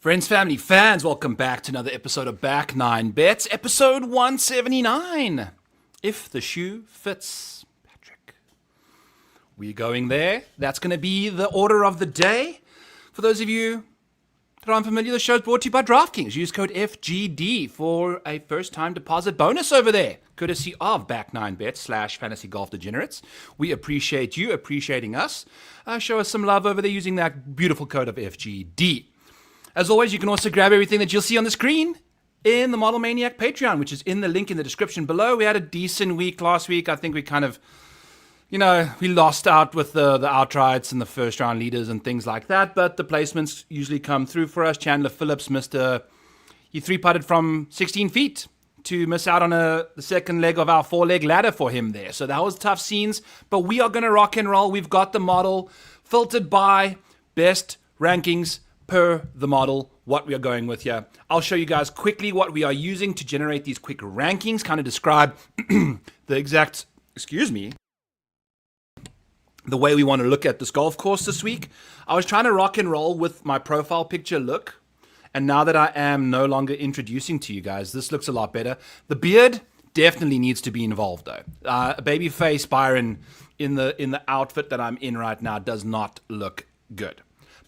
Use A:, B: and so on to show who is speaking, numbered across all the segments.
A: Friends, family, fans, welcome back to another episode of Back 9 Bets, episode 179. If the shoe fits, Patrick. We're going there. That's going to be the order of the day. For those of you that aren't familiar, the show is brought to you by DRAFTKINGS. Use code FGD for a first-time deposit bonus over there, courtesy of Back 9 Bets / Fantasy Golf Degenerates. We appreciate you appreciating us. Show us some love over there using that beautiful code of FGD. As always, you can also grab everything that you'll see on the screen in the Model Maniac Patreon, which is in the link in the description below. We had a decent week last week. I think we kind of, we lost out with the outrights and the first round leaders and things like that, but the placements usually come through for us. Chandler Phillips he three-putted from 16 feet to miss out on the second leg of our four-leg ladder for him there. So that was tough scenes, but we are going to rock and roll. We've got the model filtered by best rankings per the model, what we are going with here. I'll show you guys quickly what we are using to generate these quick rankings, kind of describe the exact, the way we want to look at this golf course this week. I was trying to rock and roll with my profile picture look, and now that I am no longer introducing to you guys, this looks a lot better. The beard definitely needs to be involved though. Babyface Byron in the outfit that I'm in right now does not look good.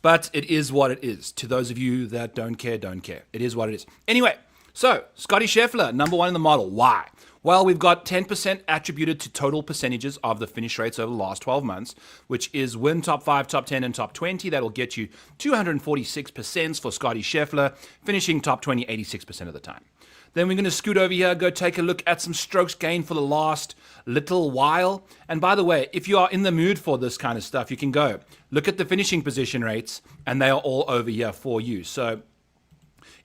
A: But it is what it is. To those of you that don't care, don't care. It is what it is. Anyway, so Scotty Scheffler, number one in the model. Why? Well, we've got 10% attributed to total percentages of the finish rates over the last 12 months, which is win top 5, top 10, and top 20. That'll get you 246% for Scotty Scheffler, finishing top 20 86% of the time. Then we're going to scoot over here, go take a look at some strokes gained for the last little while. And by the way, if you are in the mood for this kind of stuff, you can go look at the finishing position rates, and they are all over here for you. So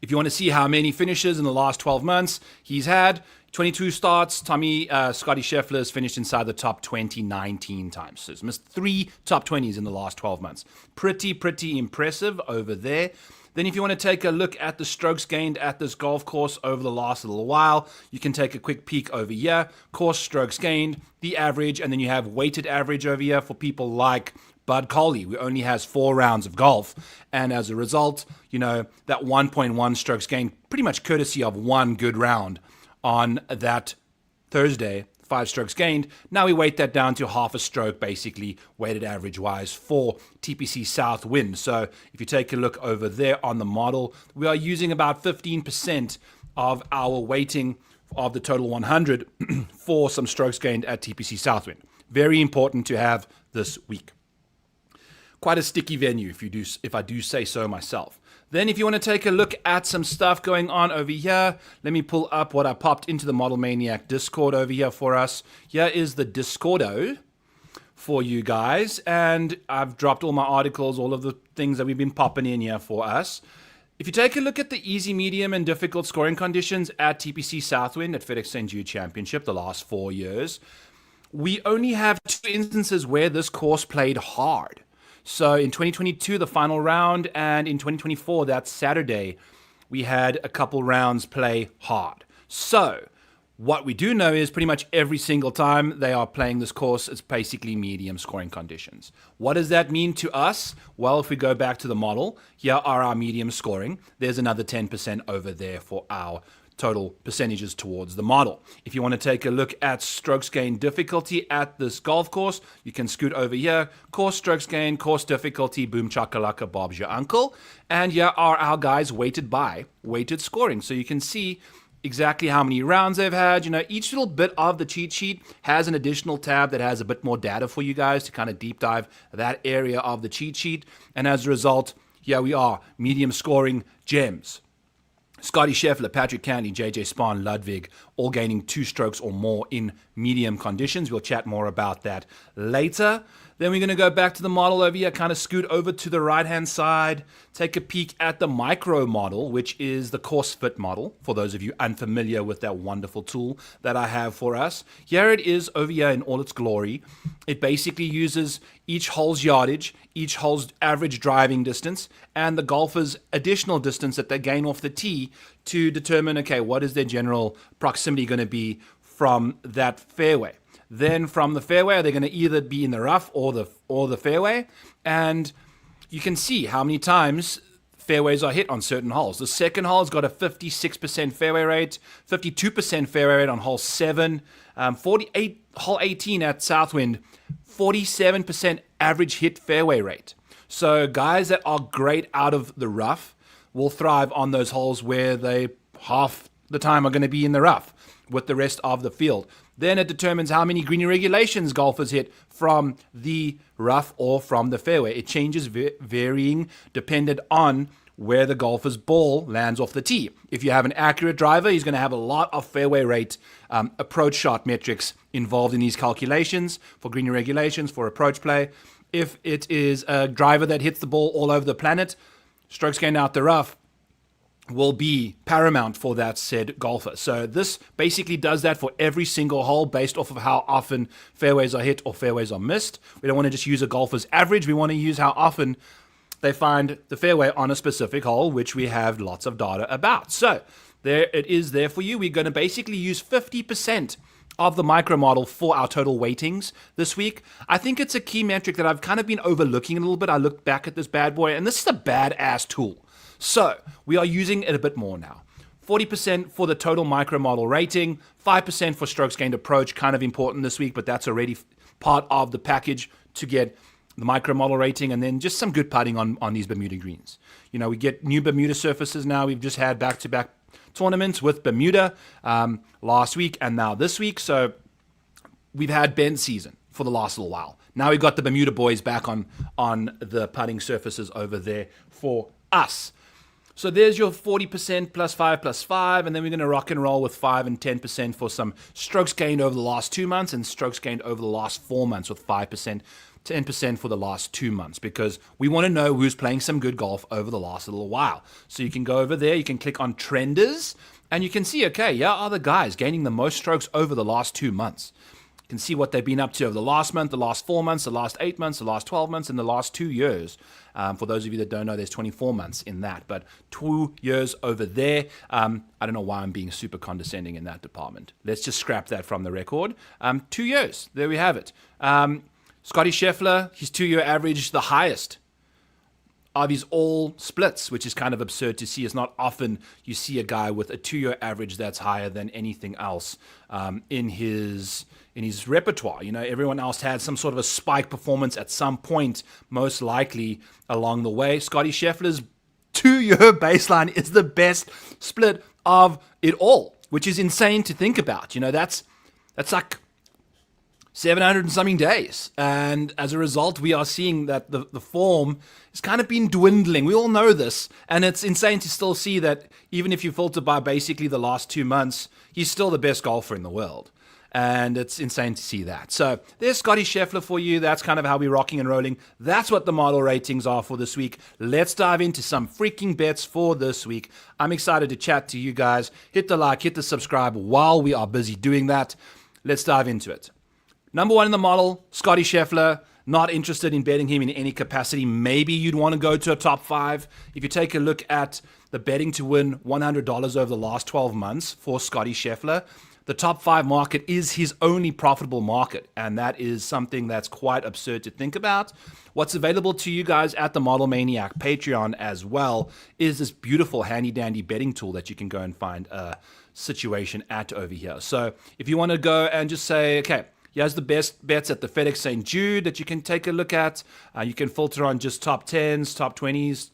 A: if you want to see how many finishes in the last 12 months he's had, 22 starts, Scotty Scheffler has finished inside the top 20 19 times. So he's missed 3 top 20s in the last 12 months. Pretty impressive over there. Then if you want to take a look at the strokes gained at this golf course over the last little while, you can take a quick peek over here. Course strokes gained, the average, and then you have weighted average over here for people like Bud Colley, who only has 4 rounds of golf. And as a result, that 1.1 strokes gained, pretty much courtesy of one good round on that Thursday. 5 strokes gained. Now we weight that down to half a stroke, basically, weighted average-wise for TPC South win. So if you take a look over there on the model, we are using about 15% of our weighting of the total 100 for some strokes gained at TPC South win. Very important to have this week. Quite a sticky venue, if I do say so myself. Then if you want to take a look at some stuff going on over here, let me pull up what I popped into the Model Maniac Discord over here for us. Here is the Discordo for you guys, and I've dropped all my articles, all of the things that we've been popping in here for us. If you take a look at the easy, medium, and difficult scoring conditions at TPC Southwind at FedEx St. Jude Championship the last 4 years, we only have 2 instances where this course played hard. So in 2022, the final round, and in 2024, that Saturday, we had a couple rounds play hard. So what we do know is pretty much every single time they are playing this course, it's basically medium scoring conditions. What does that mean to us? Well, if we go back to the model, here are our medium scoring. There's another 10% over there for our total percentages towards the model. If you want to take a look at strokes gain difficulty at this golf course, you can scoot over here. Course strokes gain, course difficulty, boom chakalaka, Bob's your uncle. And here are our guys weighted by weighted scoring. So you can see exactly how many rounds they've had. Each little bit of the cheat sheet has an additional tab that has a bit more data for you guys to kind of deep dive that area of the cheat sheet. And as a result, here we are, medium scoring gems. Scotty Scheffler, Patrick Cantley, JJ Spahn, Ludwig, all gaining 2 strokes or more in medium conditions. We'll chat more about that later. Then we're going to go back to the model over here, kind of scoot over to the right-hand side, take a peek at the micro model, which is the course fit model, for those of you unfamiliar with that wonderful tool that I have for us. Here it is over here in all its glory. It basically uses each hole's yardage, each hole's average driving distance, and the golfer's additional distance that they gain off the tee to determine, okay, what is their general proximity going to be from that fairway. Then from the fairway, they're going to either be in the rough or the fairway. And you can see how many times fairways are hit on certain holes. The second hole's got a 56% fairway rate, 52% fairway rate on hole 7, 48 hole 18 at Southwind, 47% average hit fairway rate. So guys that are great out of the rough will thrive on those holes where they half the time are going to be in the rough with the rest of the field. Then it determines how many green regulations golfers hit from the rough or from the fairway. It changes varying dependent on where the golfer's ball lands off the tee. If you have an accurate driver, he's going to have a lot of fairway rate approach shot metrics involved in these calculations for green regulations, for approach play. If it is a driver that hits the ball all over the planet, strokes gained out the rough will be paramount for that said golfer. So this basically does that for every single hole based off of how often fairways are hit or fairways are missed. We don't want to just use a golfer's average. We want to use how often they find the fairway on a specific hole, which we have lots of data about. So there it is there for you. We're going to basically use 50% of the micro model for our total weightings this week. I think it's a key metric that I've kind of been overlooking a little bit. I looked back at this bad boy, and this is a badass tool. So we are using it a bit more now. 40% for the total micro model rating, 5% for strokes gained approach, kind of important this week, but that's already part of the package to get the micro model rating, and then just some good putting on these Bermuda greens. You know, we get new Bermuda surfaces now. We've just had back-to-back tournaments with Bermuda last week and now this week. So we've had bend season for the last little while. Now we've got the Bermuda boys back on the putting surfaces over there for us. So there's your 40% plus 5, and then we're going to rock and roll with 5 and 10% for some strokes gained over the last 2 months and strokes gained over the last 4 months with 5%, 10% for the last 2 months, because we want to know who's playing some good golf over the last little while. So you can go over there, you can click on Trenders, and you can see, okay, here are the guys gaining the most strokes over the last 2 months. You can see what they've been up to over the last month, the last 4 months, the last 8 months, the last 12 months, and the last 2 years. For those of you that don't know, there's 24 months in that, but 2 years over there. I don't know why I'm being super condescending in that department. Let's just scrap that from the record. 2 years, there we have it. Scotty Scheffler, his 2-year average, the highest of his all splits, which is kind of absurd to see. It's not often you see a guy with a 2-year average that's higher than anything else in his repertoire. You know, everyone else had some sort of a spike performance at some point, most likely along the way. Scotty Scheffler's 2-year baseline is the best split of it all, which is insane to think about. You know, that's like 700 and something days. And as a result, we are seeing that the form has kind of been dwindling. We all know this. And it's insane to still see that even if you filter by basically the last 2 months, he's still the best golfer in the world. And it's insane to see that. So there's Scotty Scheffler for you. That's kind of how we're rocking and rolling. That's what the model ratings are for this week. Let's dive into some freaking bets for this week. I'm excited to chat to you guys. Hit the like, hit the subscribe while we are busy doing that. Let's dive into it. Number 1 in the model, Scotty Scheffler. Not interested in betting him in any capacity. Maybe you'd want to go to a top 5. If you take a look at the betting to win $100 over the last 12 months for Scotty Scheffler, the top 5 market is his only profitable market, and that is something that's quite absurd to think about. What's available to you guys at the Model Maniac Patreon as well is this beautiful handy-dandy betting tool that you can go and find a situation at over here. So if you want to go and just say, okay, here's the best bets at the FedEx St. Jude that you can take a look at. You can filter on just top 10s, top 20s,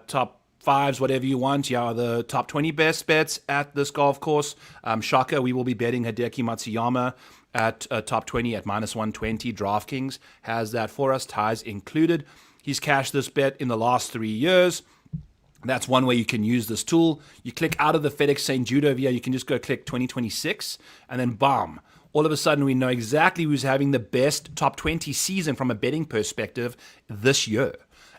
A: top 5s, whatever you want. Here are the top 20 best bets at this golf course. Shocker, we will be betting Hideki Matsuyama at top 20 at minus 120. DraftKings has that for us, ties included. He's cashed this bet in the last 3 years. That's one way you can use this tool. You click out of the FedEx St. Jude over here. You can just go click 2026, and then bam. All of a sudden, we know exactly who's having the best top 20 season from a betting perspective this year.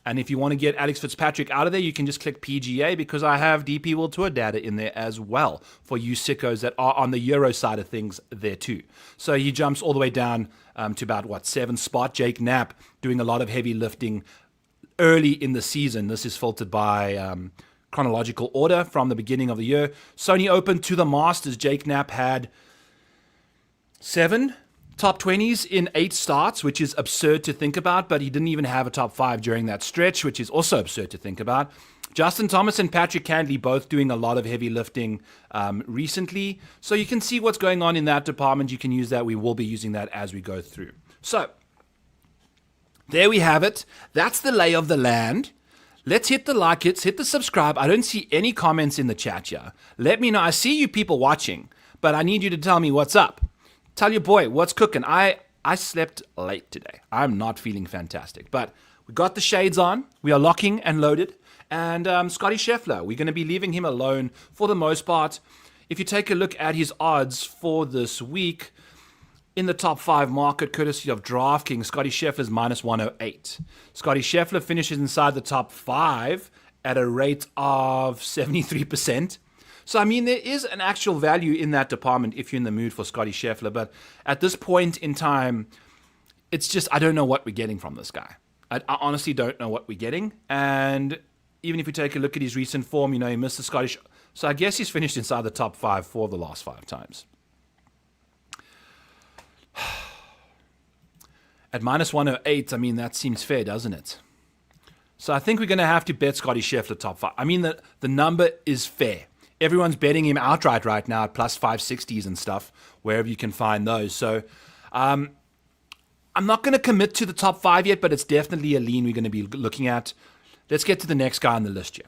A: And if you want to get Alex Fitzpatrick out of there, you can just click PGA, because I have DP World Tour data in there as well for you sickos that are on the Euro side of things there too. So he jumps all the way down to about, 7th spot. Jake Knapp doing a lot of heavy lifting early in the season. This is filtered by chronological order from the beginning of the year. Sony Open to the Masters. Jake Knapp had 7 top 20s in 8 starts, which is absurd to think about, but he didn't even have a top 5 during that stretch, which is also absurd to think about. Justin Thomas and Patrick Cantley both doing a lot of heavy lifting recently. So you can see what's going on in that department. You can use that. We will be using that as we go through. So there we have it. That's the lay of the land. Let's hit the like, hit the subscribe. I don't see any comments in the chat here. Let me know. I see you people watching, but I need you to tell me what's up. Tell your boy what's cooking. I slept late today. I'm not feeling fantastic, but we got the shades on. We are locking and loaded. And Scotty Scheffler, we're going to be leaving him alone for the most part. If you take a look at his odds for this week, in the top 5 market, courtesy of DraftKings, Scotty Scheffler's minus 108. Scotty Scheffler finishes inside the top 5 at a rate of 73%. So, I mean, there is an actual value in that department if you're in the mood for Scotty Scheffler. But at this point in time, it's just, I don't know what we're getting from this guy. I honestly don't know what we're getting. And even if we take a look at his recent form, you know, he missed the Scottish. So I guess he's finished inside the top 5 for the last 5 times. At minus 108, I mean, that seems fair, doesn't it? So I think we're going to have to bet Scotty Scheffler top 5. I mean, the number is fair. Everyone's betting him outright right now at plus 560s and stuff, wherever you can find those. So I'm not going to commit to the top 5 yet, but it's definitely a lean we're going to be looking at. Let's get to the next guy on the list here,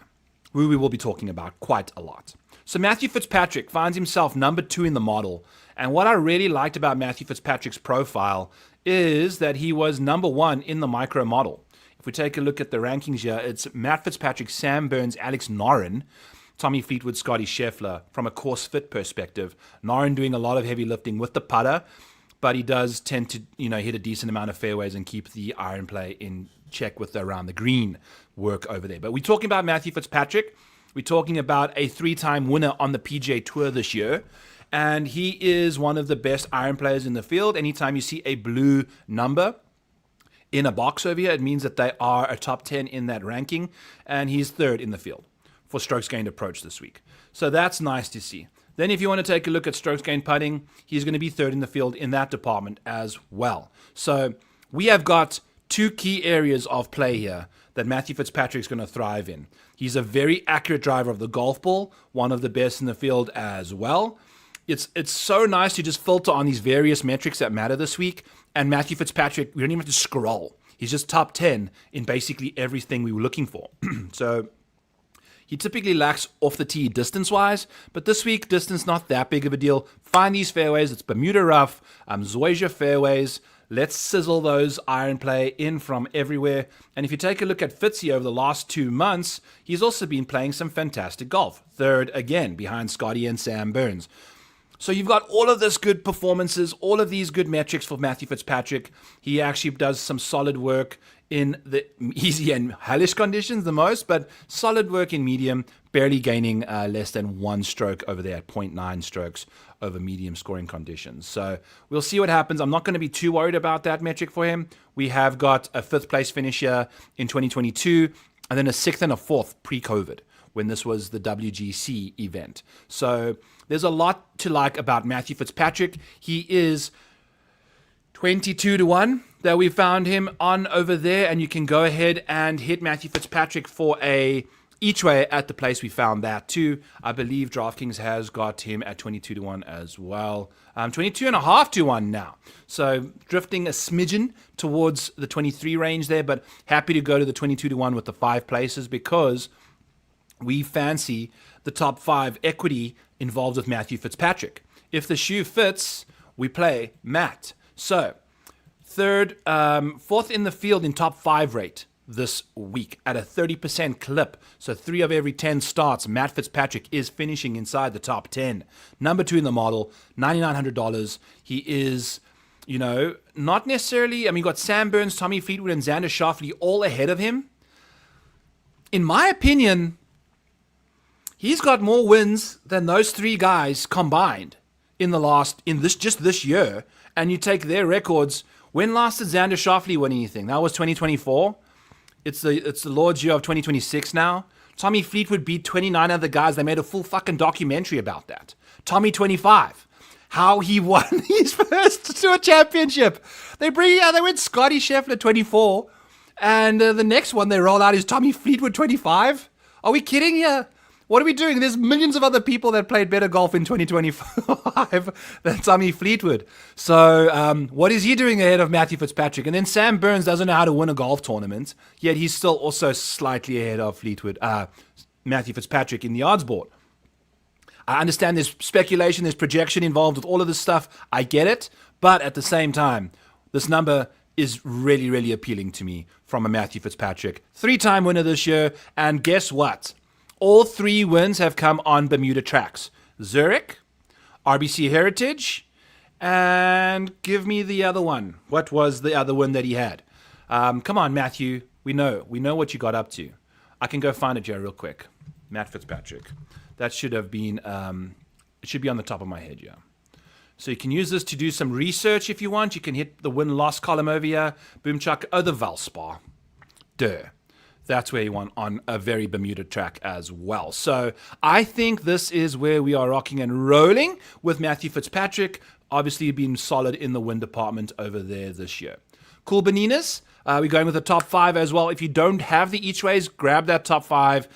A: who we will be talking about quite a lot. So Matthew Fitzpatrick finds himself number 2 in the model. And what I really liked about Matthew Fitzpatrick's profile is that he was number 1 in the micro model. If we take a look at the rankings here, it's Matt Fitzpatrick, Sam Burns, Alex Noren, Tommy Fleetwood, Scotty Scheffler. From a course fit perspective, Noren doing a lot of heavy lifting with the putter, but he does tend to, you know, hit a decent amount of fairways and keep the iron play in check with the around the green work over there. But we're talking about Matthew Fitzpatrick. We're talking about a 3-time winner on the PGA Tour this year. And he is one of the best iron players in the field. Anytime you see a blue number in a box over here, it means that they are a top 10 in that ranking. And he's 3rd in the field for strokes gained approach this week. So that's nice to see. Then if you want to take a look at strokes gained putting, he's going to be 3rd in the field in that department as well. So we have got 2 key areas of play here that Matthew Fitzpatrick is going to thrive in. He's a very accurate driver of the golf ball, one of the best in the field as well. It's so nice to just filter on these various metrics that matter this week. And Matthew Fitzpatrick, we don't even have to scroll. He's just top 10 in basically everything we were looking for. So he typically lacks off the tee distance-wise, but this week, distance not that big of a deal. Find these fairways. It's Bermuda rough, Zoysia fairways. Let's sizzle those iron play in from everywhere. And if you take a look at Fitzy over the last 2 months, he's also been playing some fantastic golf. 3rd again, behind Scotty and Sam Burns. So you've got all of this good performances, all of these good metrics for Matthew Fitzpatrick. He actually does some solid work in the easy and hellish conditions the most, but solid work in medium, barely gaining less than 1 stroke over there at 0.9 strokes over medium scoring conditions. So we'll see what happens. I'm not going to be too worried about that metric for him. We have got a 5th place finish here in 2022, and then a 6th and a 4th pre-COVID, when this was the WGC event. So there's a lot to like about Matthew Fitzpatrick. He is 22-1 that we found him on over there, and you can go ahead and hit Matthew Fitzpatrick for a each way at the place we found that too. I believe DraftKings has got him at 22-1 as well. 22.5-1 now. So drifting a smidgen towards the 23 range there, but happy to go to the 22-1 with the 5 places because we fancy the top 5 equity involved with Matthew Fitzpatrick. If the shoe fits, we play Matt. So 3rd, 4th in the field in top 5 rate this week at a 30% clip. So 3 of every 10 starts, Matt Fitzpatrick is finishing inside the top 10. Number 2 in the model, $9,900. He is, you know, not necessarily, I mean, you got Sam Burns, Tommy Fleetwood, and Xander Schauffele all ahead of him. In my opinion, he's got more wins than those 3 guys combined in this year. And you take their records. When last did Xander Schauffele win anything? That was 2024. It's the Lord's year of 2026 now. Tommy Fleetwood beat 29 other guys. They made a full fucking documentary about that. Tommy 25. How he won his first tour championship. They went Scotty Scheffler 24. And the next one they roll out is Tommy Fleetwood 25. Are we kidding here? What are we doing? There's millions of other people that played better golf in 2025 than Tommy Fleetwood. So what is he doing ahead of Matthew Fitzpatrick? And then Sam Burns doesn't know how to win a golf tournament, yet he's still also slightly ahead of Matthew Fitzpatrick in the odds board. I understand there's speculation, there's projection involved with all of this stuff. I get it. But at the same time, this number is really, really appealing to me from a Matthew Fitzpatrick. 3-time winner this year. And guess what? All 3 wins have come on Bermuda tracks. Zurich, RBC Heritage, and give me the other one. What was the other one that he had? Come on, Matthew. We know what you got up to. I can go find it here real quick. Matt Fitzpatrick. That should have been, it should be on the top of my head, yeah. So you can use this to do some research if you want. You can hit the win-loss column over here. Boom chuck. Oh, the Valspar. Duh. That's where you want on a very Bermuda track as well. So I think this is where we are rocking and rolling with Matthew Fitzpatrick. Obviously being solid in the win department over there this year. Cool Beninas. We're going with the top 5 as well. If you don't have the each ways, grab that top 5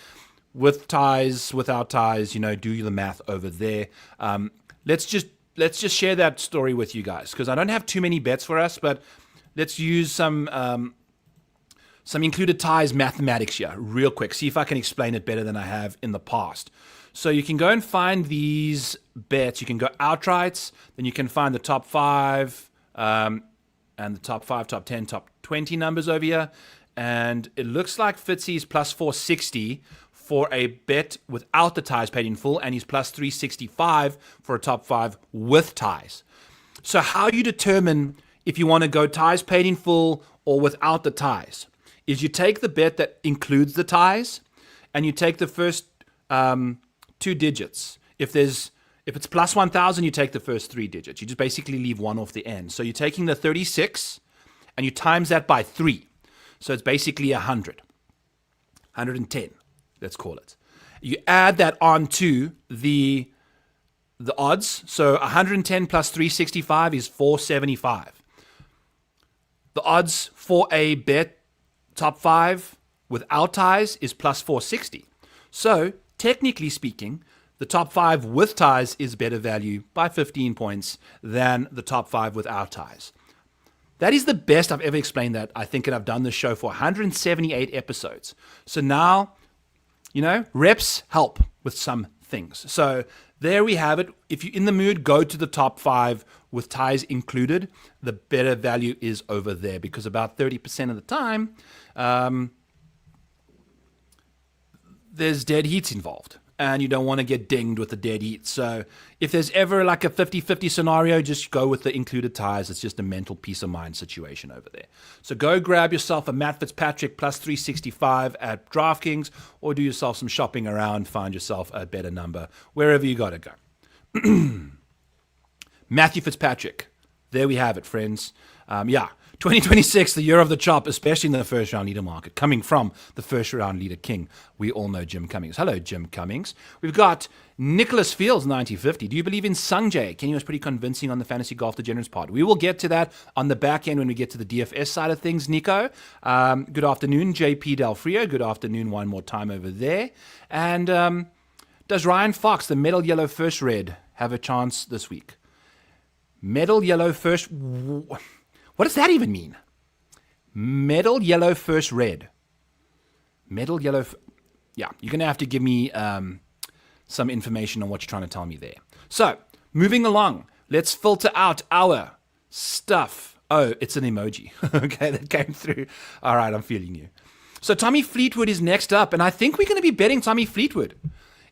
A: with ties, without ties. Do the math over there. Let's just share that story with you guys because I don't have too many bets for us, but let's use some included ties mathematics here real quick. See if I can explain it better than I have in the past. So you can go and find these bets. You can go outrights, then you can find the top 5 and the top 5, top 10, top 20 numbers over here. And it looks like Fitzy's plus 460 for a bet without the ties paid in full, and he's plus 365 for a top 5 with ties. So how you determine if you want to go ties paid in full or without the ties is you take the bet that includes the ties and you take the first 2 digits. If it's plus 1,000, you take the first 3 digits. You just basically leave one off the end. So you're taking the 36 and you times that by 3. So it's basically 100. 110, let's call it. You add that on to the odds. So 110 plus 365 is 475. The odds for a bet top 5 without ties is plus 460. So technically speaking, the top 5 with ties is better value by 15 points than the top 5 without ties. That is the best I've ever explained that. I think that I've done this show for 178 episodes. So now, reps help with some things. So there we have it. If you're in the mood, go to the top 5 with ties included. The better value is over there because about 30% of the time, there's dead heats involved. And you don't want to get dinged with the dead heat. So if there's ever like a 50-50 scenario, just go with the included ties. It's just a mental peace of mind situation over there. So go grab yourself a Matt Fitzpatrick plus 365 at DraftKings or do yourself some shopping around, find yourself a better number, wherever you got to go. Matthew Fitzpatrick. There we have it, friends. 2026, the year of the chop, especially in the first round leader market, coming from the first round leader king. We all know Jim Cummings. Hello, Jim Cummings. We've got Nicholas Fields, 9050. Do you believe in Sungjae? Kenny was pretty convincing on the Fantasy Golf Degenerates part. We will get to that on the back end when we get to the DFS side of things, Nico. Good afternoon, JP Del Frio. Good afternoon one more time over there. And does Ryan Fox, the metal yellow first red, have a chance this week? Metal yellow first... What does that even mean? Metal yellow first red. Metal yellow... Yeah, you're going to have to give me some information on what you're trying to tell me there. So, moving along. Let's filter out our stuff. Oh, it's an emoji. Okay, that came through. All right, I'm feeling you. So, Tommy Fleetwood is next up, and I think we're going to be betting Tommy Fleetwood.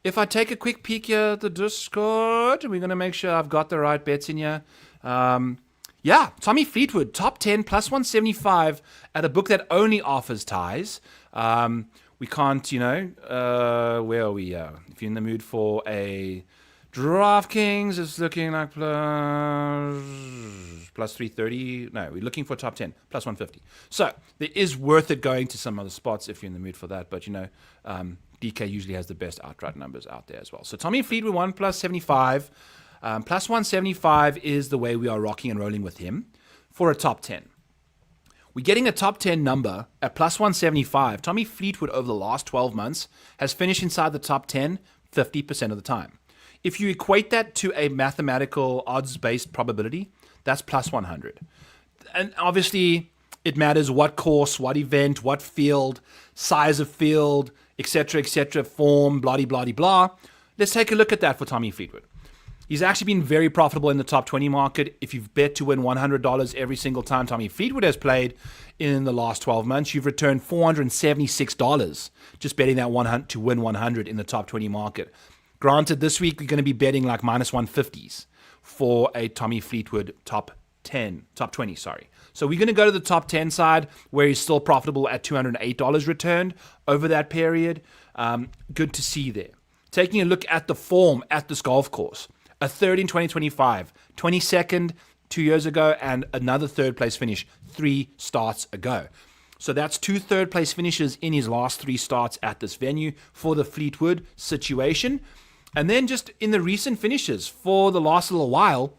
A: If I take a quick peek here at the Discord, we're going to make sure I've got the right bets in here. Tommy Fleetwood, top 10, plus 175 at a book that only offers ties. We can't, where are we? If you're in the mood for a DraftKings, it's looking like plus 330. No, we're looking for top 10, plus 150. So there is worth it going to some other spots if you're in the mood for that. But, DK usually has the best outright numbers out there as well. So Tommy Fleetwood, 1 plus 75. Plus 175 is the way we are rocking and rolling with him for a top 10. We're getting a top 10 number at plus 175. Tommy Fleetwood over the last 12 months has finished inside the top 10 50% of the time. If you equate that to a mathematical odds-based probability, that's plus 100. And obviously, it matters what course, what event, what field, size of field, etc., form, blah. Let's take a look at that for Tommy Fleetwood. He's actually been very profitable in the top 20 market. If you've bet to win $100 every single time Tommy Fleetwood has played in the last 12 months, you've returned $476 just betting that 100 to win 100 in the top 20 market. Granted, this week we're going to be betting like minus 150s for a Tommy Fleetwood top 20, sorry. So we're going to go to the top 10 side where he's still profitable at $208 returned over that period. Good to see there. Taking a look at the form at this golf course. A third in 2025, 22nd 2 years ago, and another third place finish 3 starts ago. So that's 2 third place finishes in his last 3 starts at this venue for the Fleetwood situation. And then just in the recent finishes for the last little while,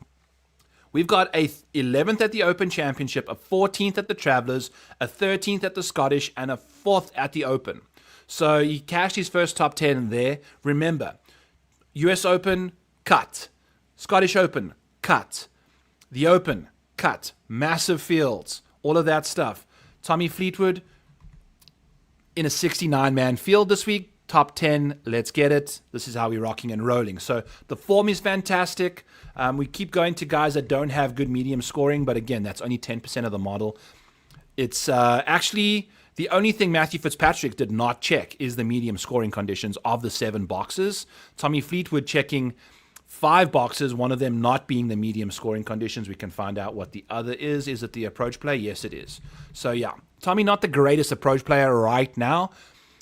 A: we've got a 11th at the Open Championship, a 14th at the Travelers, a 13th at the Scottish, and a 4th at the Open. So he cashed his first top 10 there. Remember, US Open, cut. Scottish Open, cut. The Open, cut. Massive fields, all of that stuff. Tommy Fleetwood in a 69-man field this week. Top 10, let's get it. This is how we're rocking and rolling. So the form is fantastic. We keep going to guys that don't have good medium scoring, but again, that's only 10% of the model. It's actually the only thing Matthew Fitzpatrick did not check is the medium scoring conditions of the 7 boxes. Tommy Fleetwood checking 5 boxes, one of them not being the medium scoring conditions. We can find out what the other is. Is it the approach play? Yes, it is. So yeah, Tommy not the greatest approach player right now,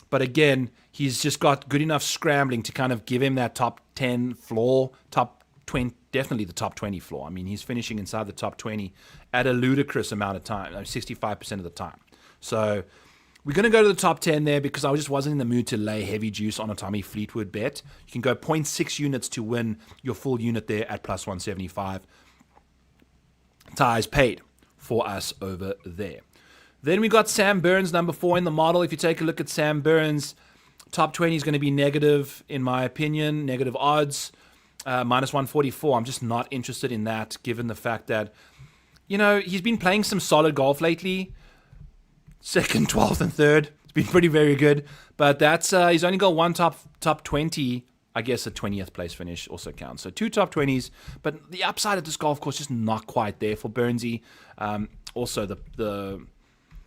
A: but again, he's just got good enough scrambling to kind of give him that top 10 floor, top 20, definitely the top 20 floor. I mean, he's finishing inside the top 20 at a ludicrous amount of time, 65% of the time. So we're going to go to the top 10 there because I just wasn't in the mood to lay heavy juice on a Tommy Fleetwood bet. You can go 0.6 units to win your full unit there at plus 175. Ties paid for us over there. Then we got Sam Burns, number 4 in the model. If you take a look at Sam Burns, top 20 is going to be negative, in my opinion, negative odds, minus 144. I'm just not interested in that, given the fact that, you know, he's been playing some solid golf lately. 2nd, 12th, and 3rd. It's been pretty very good. But that's he's only got 1 top 20. I guess a 20th place finish also counts. So 2 top 20s. But the upside at this golf course is just not quite there for Burnsy. Also, the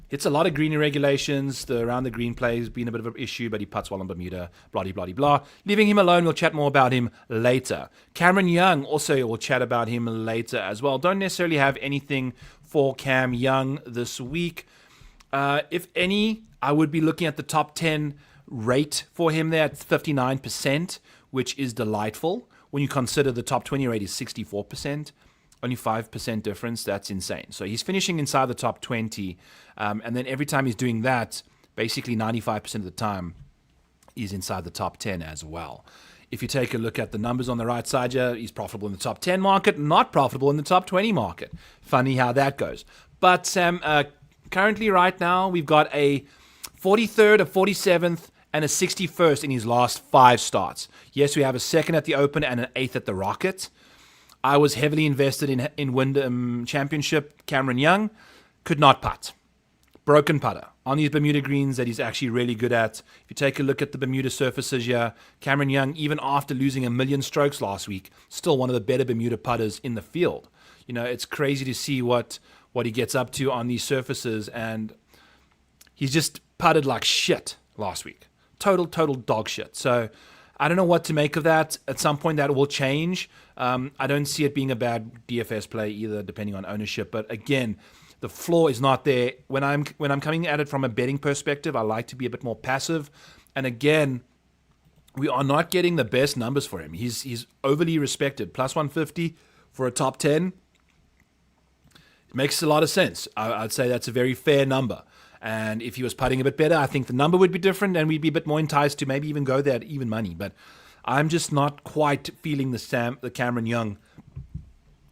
A: hits a lot of green irregulations. The around the green play has been a bit of an issue, but he putts well on Bermuda. Blah. Leaving him alone, we'll chat more about him later. Cameron Young, also we'll chat about him later as well. Don't necessarily have anything for Cam Young this week. If any, I would be looking at the top 10 rate for him there at 59%, which is delightful. When you consider the top 20 rate is 64%, only 5% difference, that's insane. So he's finishing inside the top 20, and then every time he's doing that, basically 95% of the time, he's inside the top 10 as well. If you take a look at the numbers on the right side here, he's profitable in the top 10 market, not profitable in the top 20 market. Funny how that goes. But Sam, currently, right now, we've got a 43rd, a 47th, and a 61st in his last 5 starts. Yes, we have a 2nd at the Open and an 8th at the Rocket. I was heavily invested in Wyndham Championship. Cameron Young could not putt. Broken putter on these Bermuda greens that he's actually really good at. If you take a look at the Bermuda surfaces here, Cameron Young, even after losing 1 million strokes last week, still one of the better Bermuda putters in the field. You know, it's crazy to see what he gets up to on these surfaces, and he's just putted like shit last week. Total dog shit. So I don't know what to make of that. At some point that will change. I don't see it being a bad DFS play either, depending on ownership. But again, the floor is not there. When I'm coming at it from a betting perspective, I like to be a bit more passive. And again, we are not getting the best numbers for him. He's overly respected. Plus 150 for a top 10. It makes a lot of sense. I'd say that's a very fair number. And if he was putting a bit better, I think the number would be different and we'd be a bit more enticed to maybe even go there at even money. But I'm just not quite feeling the Cameron Young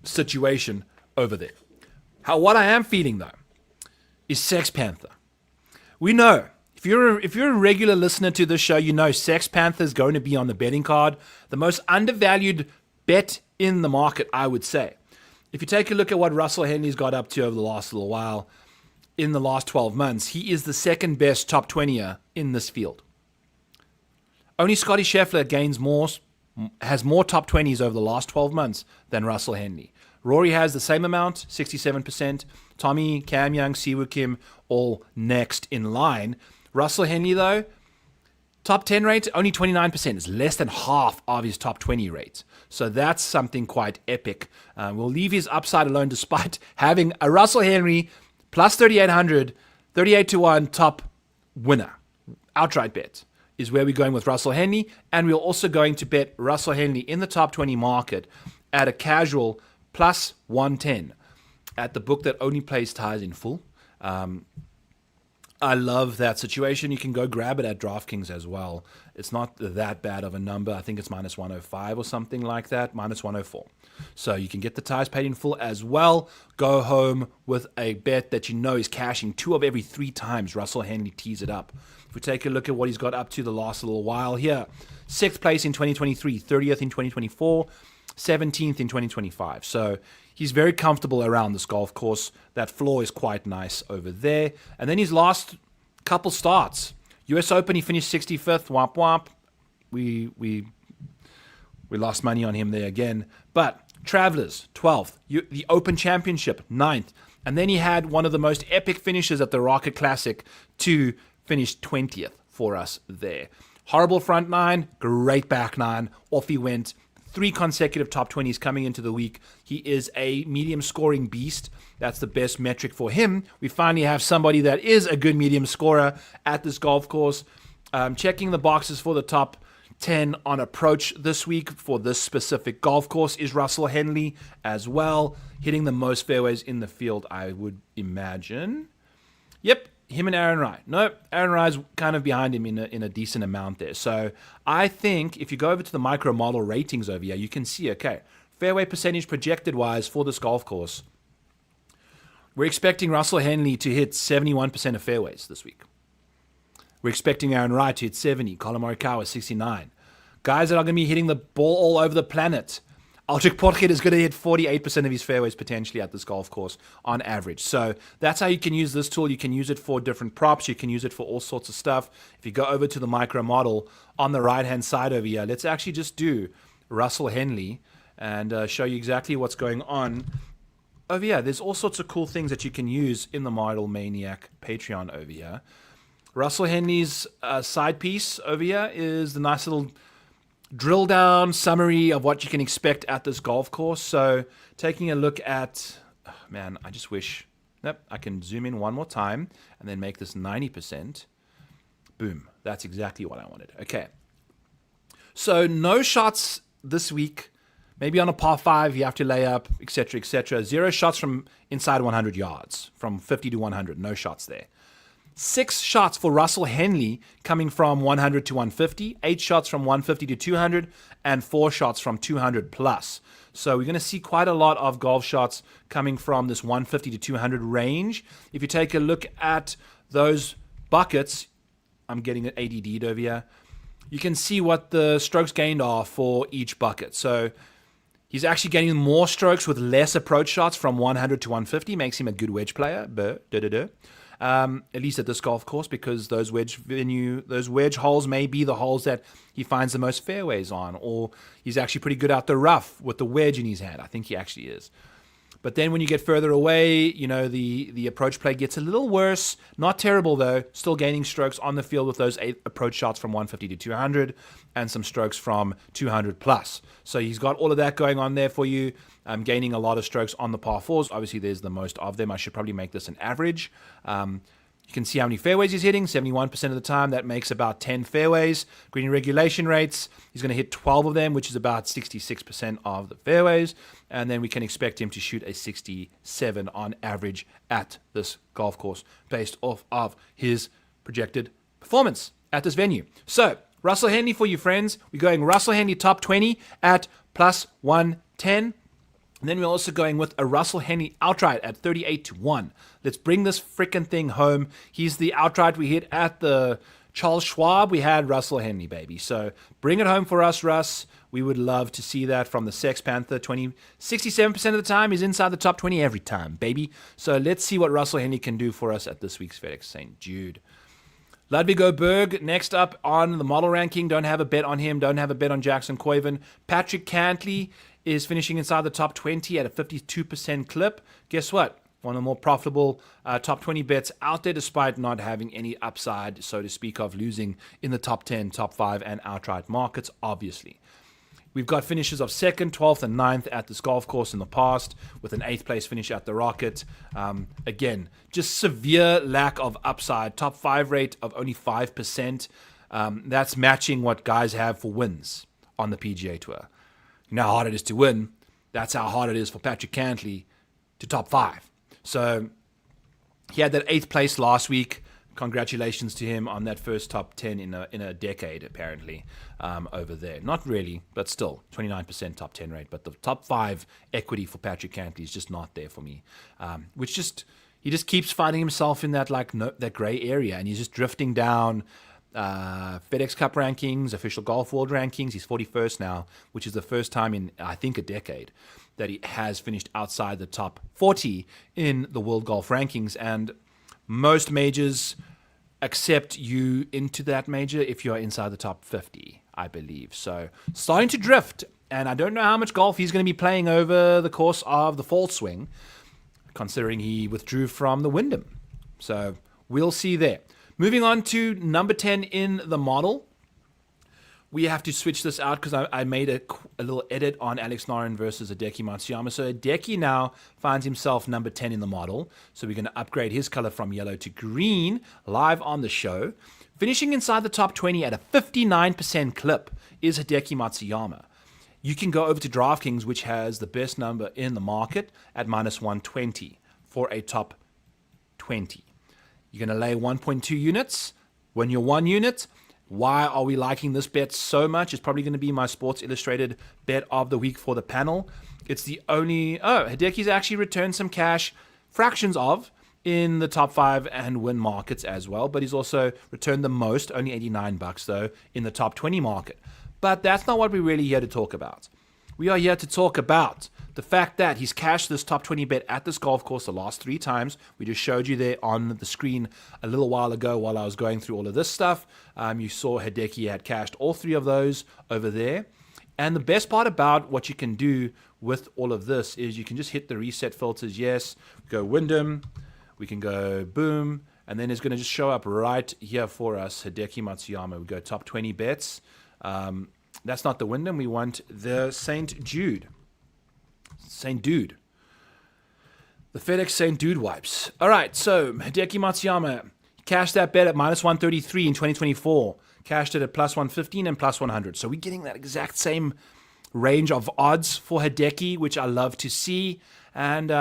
A: situation over there. What I am feeling, though, is Sex Panther. We know, if you're a regular listener to this show, you know Sex Panther is going to be on the betting card. The most undervalued bet in the market, I would say. If you take a look at what Russell Henley's got up to over the last little while, in the last 12 months, he is the second best top 20er in this field. Only Scotty Scheffler has more top 20s over the last 12 months than Russell Henley. Rory has the same amount, 67%. Tommy, Cam Young, Siwoo Kim, all next in line. Russell Henley, though, top 10 rate, only 29%. It's less than half of his top 20 rate. So that's something quite epic. We'll leave his upside alone despite having a Russell Henley plus 3,800, 38 to 1 top winner. Outright bet is where we're going with Russell Henley. And we're also going to bet Russell Henley in the top 20 market at a casual plus 110 at the book that only plays ties in full. I love that situation. You can go grab it at DraftKings as well. It's not that bad of a number. I think it's minus 105 or something like that, minus 104. So you can get the ties paid in full as well. Go home with a bet that you know is cashing 2 of every 3 times Russell Henley tees it up. If we take a look at what he's got up to the last little while here, 6th place in 2023, 30th in 2024, 17th in 2025. So he's very comfortable around this golf course. That floor is quite nice over there. And then his last couple starts. US Open, he finished 65th. Womp womp. We lost money on him there again. But Travelers, 12th. The Open Championship, 9th. And then he had one of the most epic finishes at the Rocket Classic to finish 20th for us there. Horrible front 9, great back 9. Off he went. 3 consecutive top 20s coming into the week. He is a medium scoring beast. That's the best metric for him. We finally have somebody that is a good medium scorer at this golf course. Checking the boxes for the top 10 on approach this week for this specific golf course is Russell Henley as well. Hitting the most fairways in the field, I would imagine. Yep. Him and Aaron Rai. No, Aaron Rai's kind of behind him in a decent amount there. So I think if you go over to the micro model ratings over here, you can see, okay, fairway percentage projected wise for this golf course, we're expecting Russell Henley to hit 71% of fairways this week. We're expecting Aaron Rai to hit 70, Colin Morikawa 69. Guys that are going to be hitting the ball all over the planet. Aldrich Portget is going to hit 48% of his fairways potentially at this golf course on average. So that's how you can use this tool. You can use it for different props. You can use it for all sorts of stuff. If you go over to the micro model on the right-hand side over here, let's actually just do Russell Henley and show you exactly what's going on over here. There's all sorts of cool things that you can use in the Model Maniac Patreon over here. Russell Henley's side piece over here is the nice little drill down summary of what you can expect at this golf course. So taking a look at, man, I just wish, I can zoom in one more time and then make this 90%. Boom. That's exactly what I wanted. Okay. So no shots this week. Maybe on a par 5, you have to lay up, etc., etc. 0 shots from inside 100 yards, from 50 to 100. No shots there. 6 shots for Russell Henley coming from 100 to 150, 8 shots from 150 to 200, and 4 shots from 200 plus. So we're going to see quite a lot of golf shots coming from this 150 to 200 range. If you take a look at those buckets, I'm getting it ADD'd over here, you can see what the strokes gained are for each bucket. So he's actually getting more strokes with less approach shots from 100 to 150, makes him a good wedge player. At least at this golf course, because those wedge holes may be the holes that he finds the most fairways on, or he's actually pretty good out the rough with the wedge in his hand. I think he actually is. But then when you get further away, the approach play gets a little worse. Not terrible, though. Still gaining strokes on the field with those 8 approach shots from 150 to 200 and some strokes from 200 plus. So he's got all of that going on there for you. Gaining a lot of strokes on the par 4s. Obviously, there's the most of them. I should probably make this an average. You can see how many fairways he's hitting, 71% of the time. That makes about 10 fairways. Green regulation rates, he's going to hit 12 of them, which is about 66% of the fairways. And then we can expect him to shoot a 67 on average at this golf course based off of his projected performance at this venue. So, Russell Henley for you friends. We're going Russell Henley top 20 at plus 110. And then we're also going with a Russell Henley outright at 38-1. Let's bring this freaking thing home. He's the outright we hit at the Charles Schwab. We had Russell Henley, baby. So bring it home for us, Russ. We would love to see that from the Sex Panther. 67% of the time, he's inside the top 20 every time, baby. So let's see what Russell Henley can do for us at this week's FedEx St. Jude. Ludwig Oberg, next up on the model ranking. Don't have a bet on him. Don't have a bet on Jackson Coyven. Patrick Cantley is finishing inside the top 20 at a 52% clip. Guess what? One of the more profitable top 20 bets out there, despite not having any upside, so to speak, of losing in the top 10, top 5, and outright markets, obviously. We've got finishes of 2nd, 12th, and 9th at this golf course in the past, with an 8th place finish at the Rocket. Again, just severe lack of upside. Top 5 rate of only 5%. That's matching what guys have for wins on the PGA Tour. You know how hard it is to win. That's how hard it is for Patrick Cantley to top 5. So he had that 8th place last week. Congratulations to him on that first top 10 in a decade, apparently, over there. Not really, but still, 29% top 10 rate. But the top 5 equity for Patrick Cantley is just not there for me. He just keeps finding himself in that that gray area, and he's just drifting down FedEx Cup rankings, official Golf World rankings. He's 41st now, which is the first time in, I think, a decade that he has finished outside the top 40 in the World Golf rankings. And most majors accept you into that major if you are inside the top 50, I believe. So starting to drift, and I don't know how much golf he's going to be playing over the course of the fall swing, considering he withdrew from the Wyndham. So we'll see there. Moving on to number 10 in the model. We have to switch this out because I made a little edit on Alex Noren versus Hideki Matsuyama. So Hideki now finds himself number 10 in the model. So we're going to upgrade his color from yellow to green live on the show. Finishing inside the top 20 at a 59% clip is Hideki Matsuyama. You can go over to DraftKings, which has the best number in the market at -120 for a top 20. You're going to lay 1.2 units. When you're 1 unit, why are we liking this bet so much? It's probably going to be my Sports Illustrated bet of the week for the panel. It's the only... Hideki's actually returned some cash, fractions of, in the top 5 and win markets as well. But he's also returned the most, only $89 though, in the top 20 market. But that's not what we're really here to talk about. We are here to talk about the fact that he's cashed this top 20 bet at this golf course the last 3 times. We just showed you there on the screen a little while ago while I was going through all of this stuff. You saw Hideki had cashed all 3 of those over there. And the best part about what you can do with all of this is you can just hit the reset filters. Yes, go Wyndham. We can go boom. And then it's going to just show up right here for us, Hideki Matsuyama. We go top 20 bets. That's not the Wyndham. We want the St. Jude. St. Dude. The FedEx St. Dude wipes. All right, so Hideki Matsuyama cashed that bet at -133 in 2024. Cashed it at +115 and +100. So we're getting that exact same range of odds for Hideki, which I love to see. And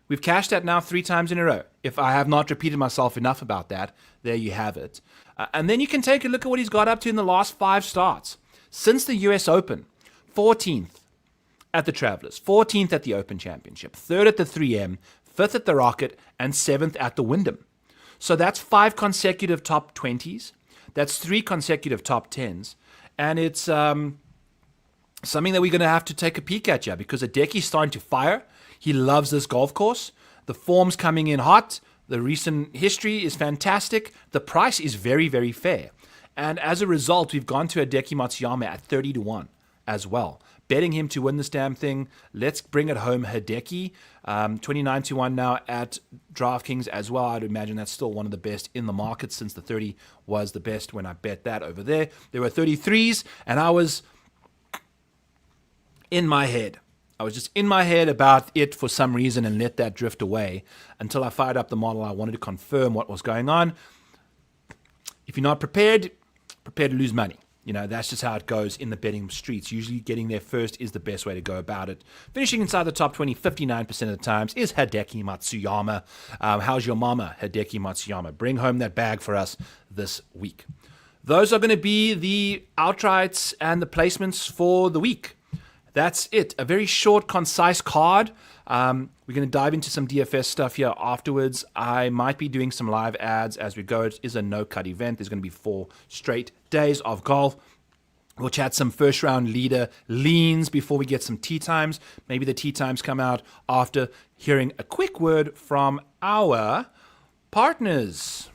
A: we've cashed that now 3 times in a row. If I have not repeated myself enough about that, there you have it. And then you can take a look at what he's got up to in the last 5 starts. Since the US Open, 14th at the Travelers, 14th at the Open Championship, 3rd at the 3M, 5th at the Rocket, and 7th at the Wyndham. So that's 5 consecutive top 20s. That's 3 consecutive top 10s. And it's something that we're going to have to take a peek at, because Hideki's starting to fire. He loves this golf course. The form's coming in hot. The recent history is fantastic. The price is very, very fair. And as a result, we've gone to Hideki Matsuyama at 30-1 as well. Betting him to win this damn thing. Let's bring it home, Hideki. 29-1 now at DraftKings as well. I'd imagine that's still one of the best in the market, since the 30 was the best when I bet that over there. There were 33s, and I was in my head. I was just in my head about it for some reason and let that drift away until I fired up the model. I wanted to confirm what was going on. If you're not prepared, prepare to lose money. That's just how it goes in the betting streets. Usually getting there first is the best way to go about it. Finishing inside the top 20, 59% of the times, is Hideki Matsuyama. How's your mama, Hideki Matsuyama? Bring home that bag for us this week. Those are going to be the outrights and the placements for the week. that's it. A very short, concise card. We're going to dive into some DFS stuff here afterwards. I might be doing some live ads as we go. It is a no-cut event. There's going to be 4 straight days of golf. We'll chat some first-round leader leans before we get some tee times. Maybe the tee times come out after hearing a quick word from our partners.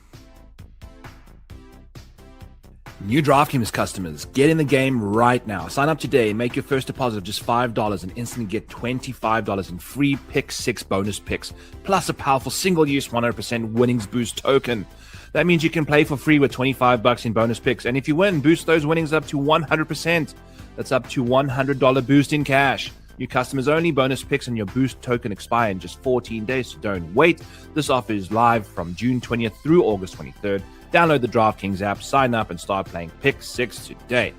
A: New DraftKings customers, get in the game right now. Sign up today and make your first deposit of just $5 and instantly get $25 in free Pick 6 bonus picks, plus a powerful single-use 100% winnings boost token. That means you can play for free with $25 in bonus picks, and if you win, boost those winnings up to 100%. That's up to $100 boost in cash. New customers only. Bonus picks and your boost token expire in just 14 days, so don't wait. This offer is live from June 20th through August 23rd. Download the DraftKings app, sign up, and start playing Pick 6 today.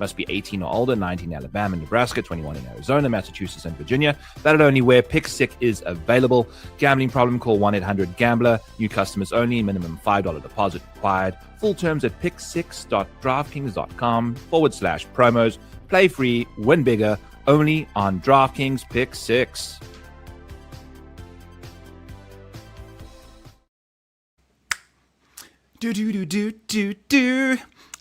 A: Must be 18 or older, 19 in Alabama, Nebraska, 21 in Arizona, Massachusetts, and Virginia. Valid only where Pick 6 is available. Gambling problem, call 1-800-GAMBLER. New customers only, minimum $5 deposit required. Full terms at pick6.draftkings.com/promos. Play free, win bigger, only on DraftKings Pick 6. Do.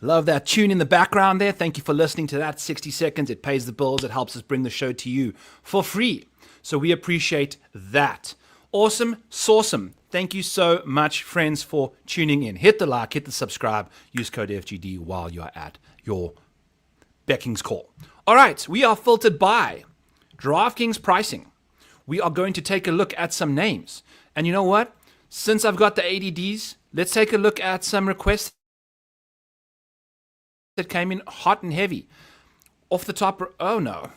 A: Love that tune in the background there. Thank you for listening to that. 60 seconds. It pays the bills. It helps us bring the show to you for free. So we appreciate that. Awesome. Sawsome. Thank you so much, friends, for tuning in. Hit the like, hit the subscribe. Use code FGD while you're at your Becking's call. All right. We are filtered by DraftKings pricing. We are going to take a look at some names. And you know what? Since I've got the ADDs, let's take a look at some requests that came in hot and heavy. Off the top, oh no.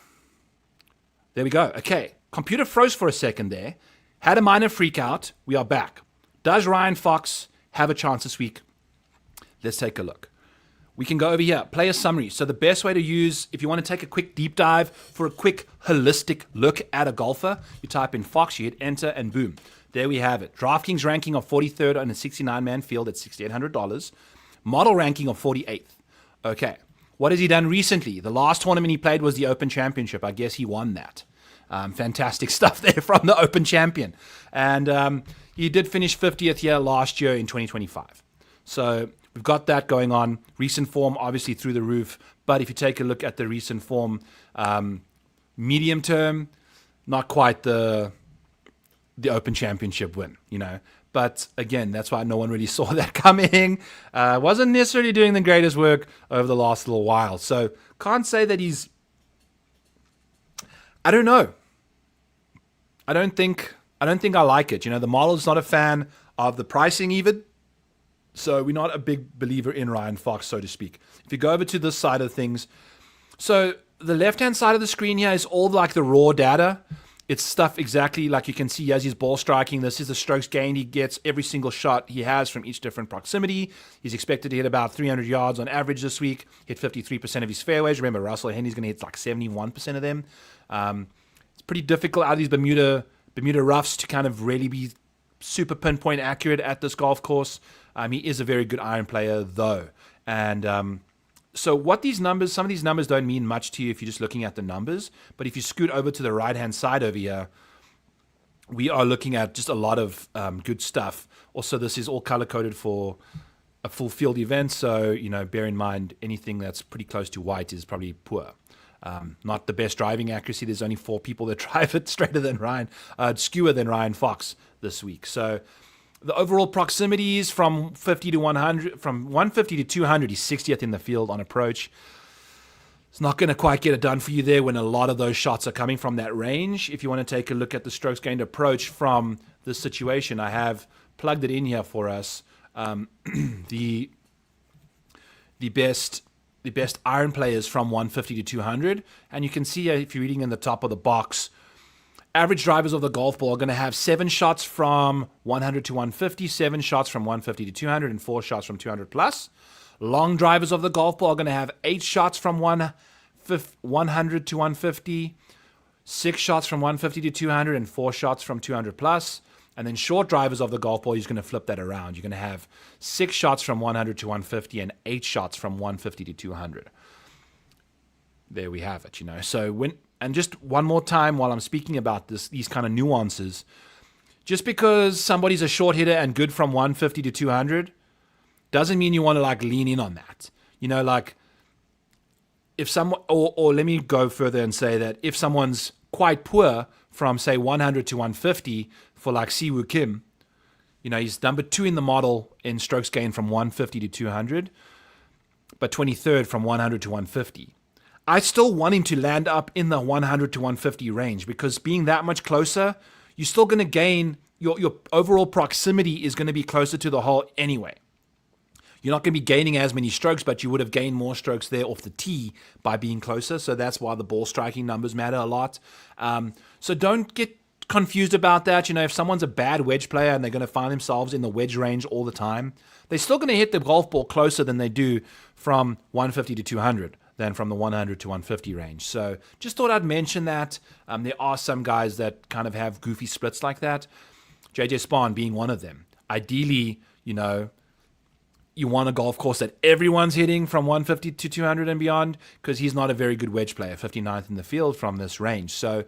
A: There we go. Okay. Computer froze for a second there. Had a minor freak out. We are back. Does Ryan Fox have a chance this week? Let's take a look. We can go over here, player summary. So the best way to use, if you want to take a quick deep dive for a quick holistic look at a golfer, you type in Fox, you hit enter, and boom. There we have it. DraftKings ranking of 43rd on a 69-man field at $6,800. Model ranking of 48th. Okay. What has he done recently? The last tournament he played was the Open Championship. I guess he won that. Fantastic stuff there from the Open Champion. And he did finish 50th here last year in 2025. So we've got that going on. Recent form, obviously, through the roof. But if you take a look at the recent form, medium term, not quite the Open Championship win, you know. But again, that's why no one really saw that coming. Wasn't necessarily doing the greatest work over the last little while. So can't say that he's... I don't know. I don't think I like it. You know, the model's not a fan of the pricing even. So we're not a big believer in Ryan Fox, so to speak. If you go over to this side of things, so the left-hand side of the screen here is all like the raw data. It's stuff exactly like you can see. He has his ball striking. This is the strokes gained he gets every single shot he has from each different proximity. He's expected to hit about 300 yards on average this week. Hit 53% of his fairways. Remember, Russell Henley's going to hit like 71% of them. It's pretty difficult out of these Bermuda roughs to kind of really be super pinpoint accurate at this golf course. He is a very good iron player though. And so what these numbers, some of these numbers don't mean much to you if you're just looking at the numbers. But if you scoot over to the right-hand side over here, we are looking at just a lot of good stuff. Also, this is all color-coded for a full field event. So, you know, bear in mind anything that's pretty close to white is probably poor. Not the best driving accuracy. There's only 4 people that drive it straighter than skewer than Ryan Fox this week. So the overall proximities from 50 to 100, from 150 to 200, he's 60th in the field on approach. It's not going to quite get it done for you there when a lot of those shots are coming from that range. If you want to take a look at the strokes gained approach from this situation, I have plugged it in here for us. The best iron players from 150 to 200, and you can see if you're reading in the top of the box, average drivers of the golf ball are going to have 7 shots from 100 to 150, 7 shots from 150 to 200, and 4 shots from 200 plus. Long drivers of the golf ball are going to have 8 shots from 100 to 150, 6 shots from 150 to 200, and 4 shots from 200 plus. And then short drivers of the golf ball, you're going to flip that around. You're going to have 6 shots from 100 to 150 and 8 shots from 150 to 200. There we have it, you know. So when And just one more time while I'm speaking about these kind of nuances, just because somebody's a short hitter and good from 150 to 200 doesn't mean you want to like lean in on that. You know, like if someone, or let me go further and say that if someone's quite poor from say 100 to 150 for like Siwoo Kim, you know, he's number 2 in the model in strokes gained from 150 to 200, but 23rd from 100 to 150. I still want him to land up in the 100 to 150 range because being that much closer, you're still going to gain, your overall proximity is going to be closer to the hole anyway. You're not going to be gaining as many strokes, but you would have gained more strokes there off the tee by being closer. So that's why the ball striking numbers matter a lot. So don't get confused about that. You know, if someone's a bad wedge player and they're going to find themselves in the wedge range all the time, they're still going to hit the golf ball closer than they do from 150 to 200 than from the 100 to 150 range. So just thought I'd mention that. There are some guys that kind of have goofy splits like that. JJ Spahn being one of them. Ideally, you know, you want a golf course that everyone's hitting from 150 to 200 and beyond because he's not a very good wedge player, 59th in the field from this range. So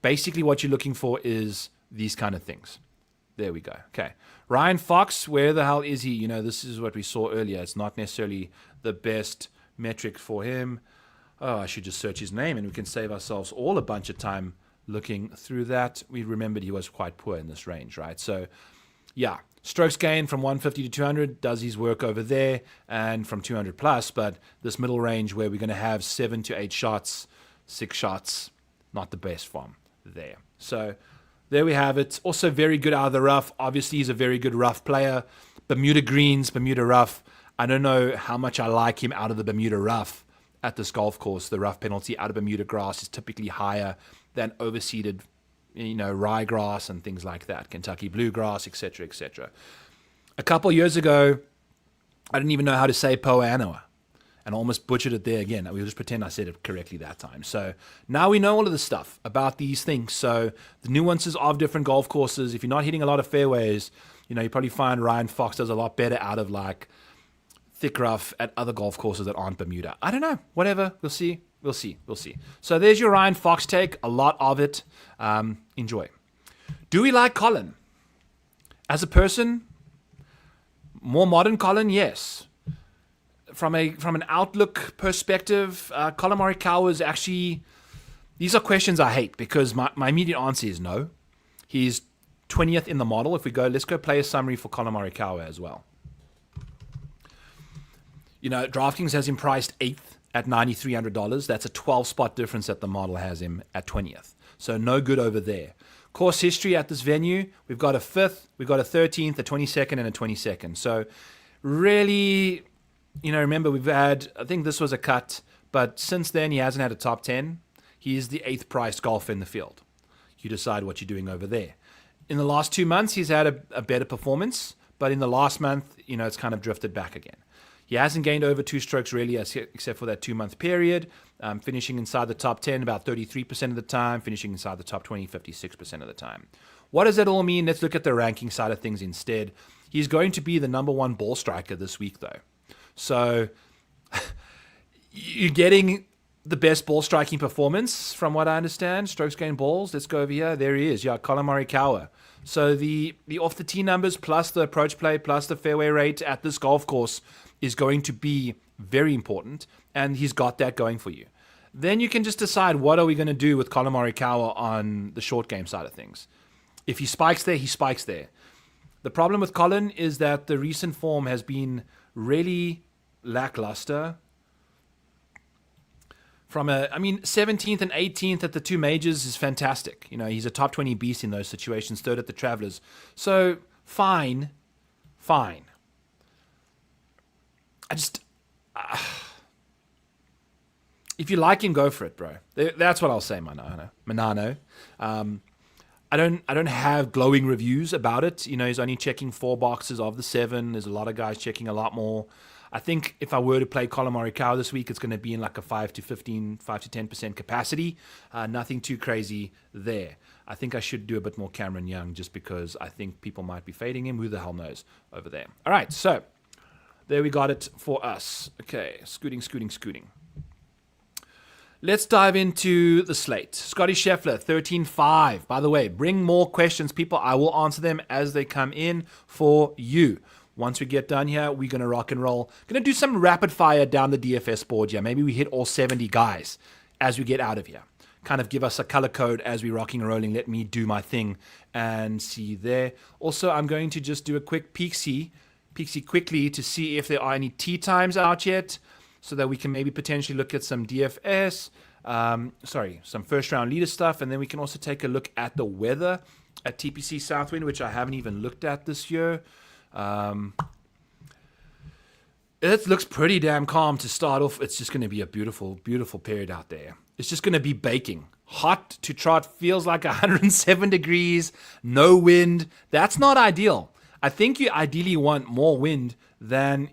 A: basically what you're looking for is these kind of things. There we go. Okay. Ryan Fox, where the hell is he? You know, this is what we saw earlier. It's not necessarily the best metric for him. Oh, I should just search his name and we can save ourselves all a bunch of time looking through that. We remembered he was quite poor in this range, right? So, yeah, strokes gained from 150 to 200 does his work over there and from 200 plus, but this middle range where we're going to have 7 to 8 shots, 6 shots, not the best from there. So there we have it. Also very good out of the rough. Obviously, he's a very good rough player. Bermuda greens, Bermuda rough. I don't know how much I like him out of the Bermuda rough at this golf course. The rough penalty out of Bermuda grass is typically higher than overseeded, you know, ryegrass and things like that, Kentucky bluegrass, etc., etc. A couple years ago, I didn't even know how to say Poa-annua, and I almost butchered it there again. We'll just pretend I said it correctly that time. So now we know all of the stuff about these things. So the nuances of different golf courses. If you're not hitting a lot of fairways, you know, you probably find Ryan Fox does a lot better out of like thick rough at other golf courses that aren't Bermuda. I don't know. Whatever. We'll see. We'll see. We'll see. So there's your Ryan Fox take. A lot of it. Enjoy. Do we like Colin? As a person, more modern Colin, yes. From an outlook perspective, Colin Morikawa is actually... These are questions I hate because my immediate answer is no. He's 20th in the model. If we go, let's go play a summary for Colin Morikawa as well. You know, DraftKings has him priced 8th at $9,300. That's a 12-spot difference that the model has him at 20th. So no good over there. Course history at this venue, we've got a 5th, we've got a 13th, a 22nd, and a 22nd. So really, you know, remember we've had, I think this was a cut, but since then he hasn't had a top 10. He is the 8th priced golfer in the field. You decide what you're doing over there. In the last 2 months, he's had a better performance, but in the last month, you know, it's kind of drifted back again. He hasn't gained over 2 strokes really, except for that 2-month period, finishing inside the top 10 about 33% of the time, finishing inside the top 20, 56% of the time. What does that all mean? Let's look at the ranking side of things instead. He's going to be the number 1 ball striker this week, though. So you're getting the best ball striking performance, from what I understand. Strokes gained balls. Let's go over here. There he is. Yeah, Colin Morikawa. So the off the tee numbers plus the approach play plus the fairway rate at this golf course is going to be very important, and he's got that going for you. Then you can just decide what are we going to do with Colin Morikawa on the short game side of things. If he spikes there, he spikes there. The problem with Colin is that the recent form has been really lackluster. From 17th and 18th at the 2 majors is fantastic. You know, he's a top 20 beast in those situations, 3rd at the Travelers. So, fine. If you like him, go for it, bro. That's what I'll say, Manano. I don't have glowing reviews about it. You know, he's only checking 4 boxes of the 7. There's a lot of guys checking a lot more. I think if I were to play Colin Morikawa this week, it's going to be in like a 5 to 10% capacity. Nothing too crazy there. I think I should do a bit more Cameron Young just because I think people might be fading him. Who the hell knows over there? All right, so there we got it for us. Okay, scooting. Let's dive into the slate. Scotty Scheffler, 13.5. By the way, bring more questions, people. I will answer them as they come in for you. Once we get done here, we're going to rock and roll. Going to do some rapid fire down the DFS board here. Maybe we hit all 70 guys as we get out of here. Kind of give us a color code as we're rocking and rolling. Let me do my thing and see there. Also, I'm going to just do a quick peek-see quickly to see if there are any tee times out yet, so that we can maybe potentially look at some DFS, some first round leader stuff, and then we can also take a look at the weather at TPC Southwind, which I haven't even looked at this year. It looks pretty damn calm to start off. It's just going to be a beautiful, beautiful period out there. It's just going to be baking. Hot to trot, feels like 107 degrees, no wind. That's not ideal. I think you ideally want more wind than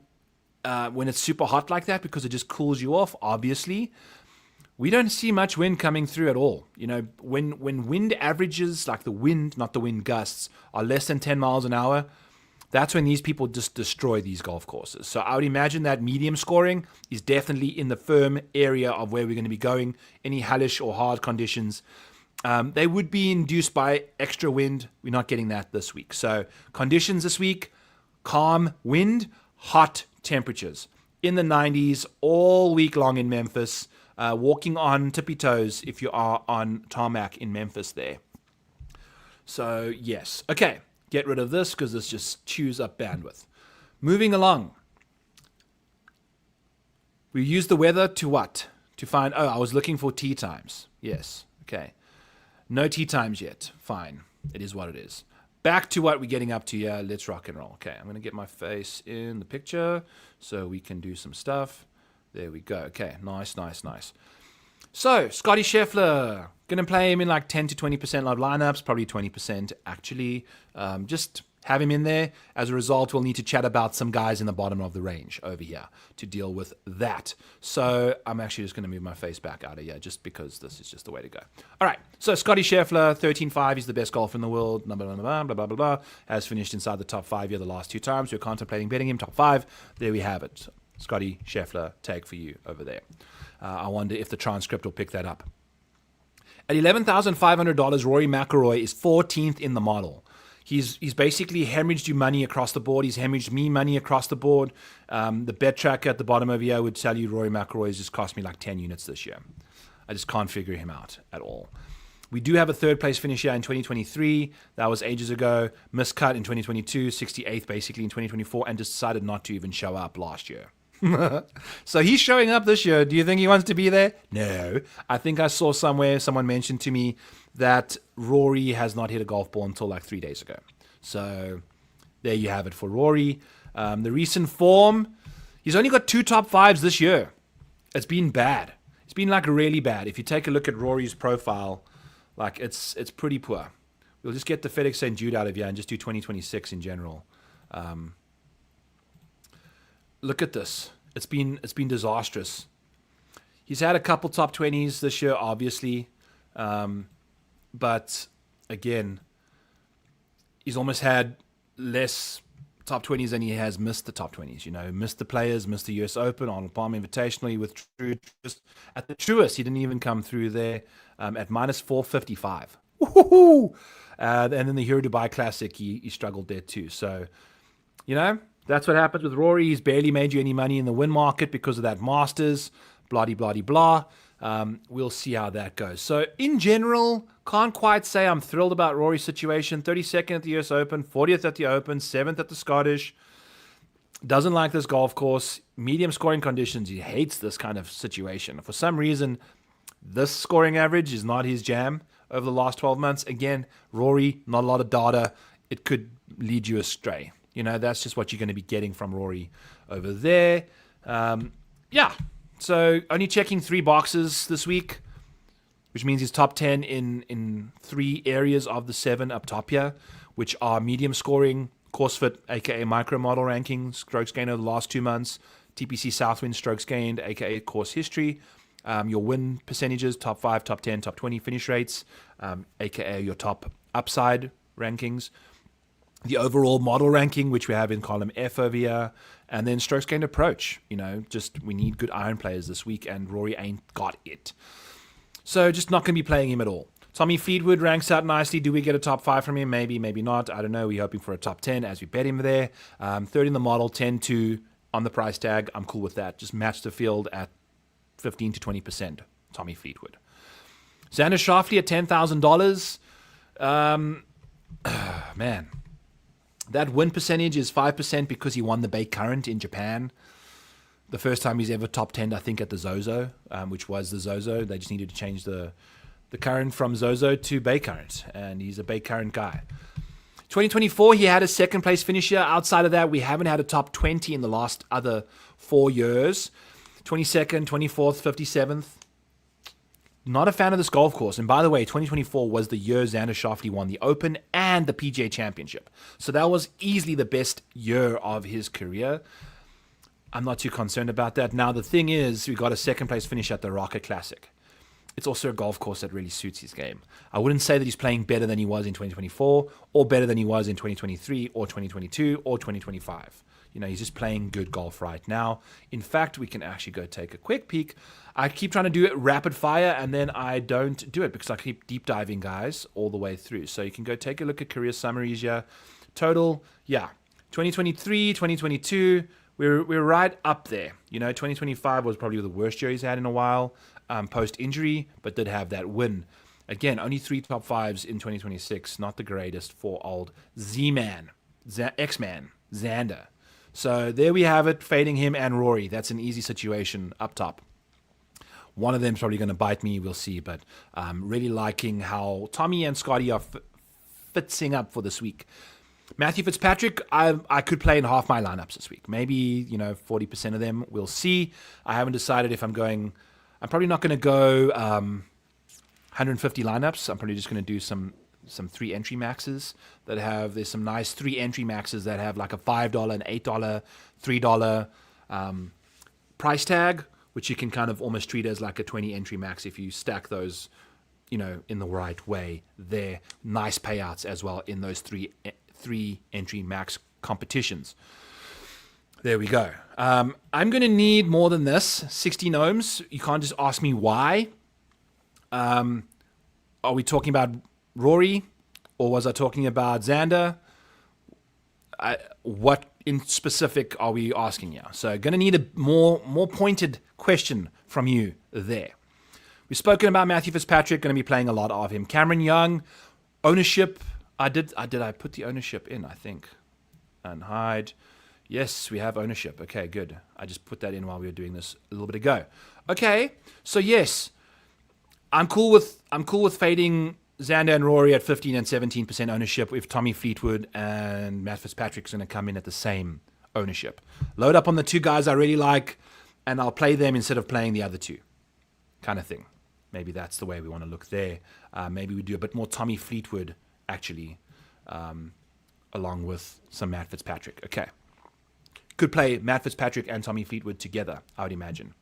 A: when it's super hot like that, because it just cools you off, obviously. We don't see much wind coming through at all. You know, when wind averages, like the wind, not the wind gusts, are less than 10 miles an hour, that's when these people just destroy these golf courses. So I would imagine that medium scoring is definitely in the firm area of where we're going to be going. Any hellish or hard conditions, they would be induced by extra wind. We're not getting that this week. So conditions this week, calm wind, hot temperatures in the 90s all week long in Memphis, walking on tippy toes if you are on tarmac in Memphis there. So yes, okay, get rid of this because this just chews up bandwidth. Moving along, we use the weather to what? To find, I was looking for tee times. Yes, okay. No tee times yet. Fine, it is what it is. Back to what we're getting up to here. Let's rock and roll. Okay, I'm going to get my face in the picture so we can do some stuff. There we go. Okay, nice. So, Scotty Scheffler. Going to play him in like 10 to 20% live lineups, probably 20% actually. Just have him in there. As a result, we'll need to chat about some guys in the bottom of the range over here to deal with that. So I'm actually just going to move my face back out of here just because this is just the way to go. All right. So Scotty Scheffler, 13.5. He's the best golfer in the world. Blah, blah, blah, blah, blah, blah. Has finished inside the top 5 here the last 2 times. We're contemplating betting him top 5. There we have it. Scotty Scheffler, tag for you over there. I wonder if the transcript will pick that up. At $11,500, Rory McIlroy is 14th in the model. He's basically hemorrhaged you money across the board. He's hemorrhaged me money across the board. The bet tracker at the bottom over here would tell you Rory McIlroy has just cost me like 10 units this year. I just can't figure him out at all. We do have a third place finish here in 2023. That was ages ago. Miscut in 2022, 68th basically in 2024, and just decided not to even show up last year. So he's showing up this year. Do you think he wants to be there? No. I think I saw somewhere someone mentioned to me that Rory has not hit a golf ball until like 3 days ago. So there you have it for Rory. The recent form, he's only got 2 top 5s this year. It's been bad. It's been like really bad. If you take a look at Rory's profile, like it's pretty poor. We'll just get the FedEx St. Jude out of here and just do 2026 in general. Look at this. It's been disastrous. He's had a couple top 20s this year, obviously. But again, he's almost had less top 20s than he has missed the top 20s. You know, missed the Players, missed the US Open, Arnold Palmer Invitational. He withdrew just at the truest. He didn't even come through there at minus 455. Woo-hoo-hoo! And then the Hero Dubai Classic, he struggled there too. So, you know, that's what happens with Rory. He's barely made you any money in the win market because of that Masters, blah-de-blah-de-blah. We'll see how that goes. So in general, can't quite say I'm thrilled about Rory's situation. 32nd at the US Open, 40th at the Open, 7th at the Scottish. Doesn't like this golf course. Medium scoring conditions. He hates this kind of situation. For some reason, this scoring average is not his jam over the last 12 months. Again, Rory, not a lot of data. It could lead you astray. You know, that's just what you're going to be getting from Rory over there. Yeah. So only checking 3 boxes this week, which means he's top 10 in 3 areas of the 7 up top here, which are medium scoring, course fit, aka micro model rankings, strokes gained over the last 2 months, TPC Southwind strokes gained, aka course history, your win percentages, top 5, top 10, top 20 finish rates, aka your top upside rankings. the overall model ranking, which we have in column F over here, and then strokes gained approach. Just we need good iron players this week, and Rory ain't got it. So just not going to be playing him at all. Tommy Fleetwood ranks out nicely. Do we get a top 5 from him? Maybe, maybe not. I don't know. We're hoping for a top 10 as we bet him there. Third in the model, 10-2 on the price tag. I'm cool with that. Just match the field at 15 to 20%. Tommy Fleetwood. Xander Schauffele at $10,000. Man, that win percentage is 5% because he won the Bay Current in Japan. The first time he's ever top 10, I think, at the Zozo, which was the Zozo. They just needed to change the current from Zozo to Bay Current, and he's a Bay Current guy. 2024, he had a second place finisher. Outside of that, we haven't had a top 20 in the last other 4 years. 22nd, 24th, 57th. Not a fan of this golf course. And by the way, 2024 was the year Xander Schauffele won the Open and the PGA Championship. So that was easily the best year of his career. I'm not too concerned about that. Now, the thing is, we got a second place finish at the Rocket Classic. It's also a golf course that really suits his game. I wouldn't say that he's playing better than he was in 2024 or better than he was in 2023 or 2022 or 2025. He's just playing good golf right now. In fact, we can actually go take a quick peek. I keep trying to do it rapid fire, and then I don't do it because I keep deep diving guys all the way through. So you can go take a look at career summaries here. Total, 2023, 2022, we're right up there. 2025 was probably the worst year he's had in a while. Post-injury, but did have that win. Again, only 3 top 5s in 2026. Not the greatest for old Z-Man, X-Man, Xander. So there we have it, fading him and Rory. That's an easy situation up top. One of them's probably going to bite me, we'll see. But really liking how Tommy and Scotty are fitzing up for this week. Matthew Fitzpatrick, I could play in half my lineups this week. Maybe, 40% of them. We'll see. I haven't decided if I'm going... I'm probably not going to go 150 lineups. I'm probably just going to do some 3 entry maxes that have, there's some nice 3 entry maxes that have like a $5, an $8, $3 price tag, which you can kind of almost treat as like a 20 entry max if you stack those, in the right way there. Nice payouts as well in those three entry max competitions. There we go. I'm going to need more than this, 16 ohms. You can't just ask me why. Are we talking about Rory, or was I talking about Xander? What in specific are we asking here? So going to need a more pointed question from you there. We've spoken about Matthew Fitzpatrick, going to be playing a lot of him. Cameron Young, ownership. I put the ownership in, I think. And hide. Yes, we have ownership. Okay, good. I just put that in while we were doing this a little bit ago. Okay, so yes, I'm cool with fading Xander and Rory at 15 and 17% ownership if Tommy Fleetwood and Matt Fitzpatrick's going to come in at the same ownership. Load up on the 2 guys I really like, and I'll play them instead of playing the other 2, kind of thing. Maybe that's the way we want to look there. Maybe we do a bit more Tommy Fleetwood, actually, along with some Matt Fitzpatrick. Okay. Could play Matt Fitzpatrick and Tommy Fleetwood together, I would imagine.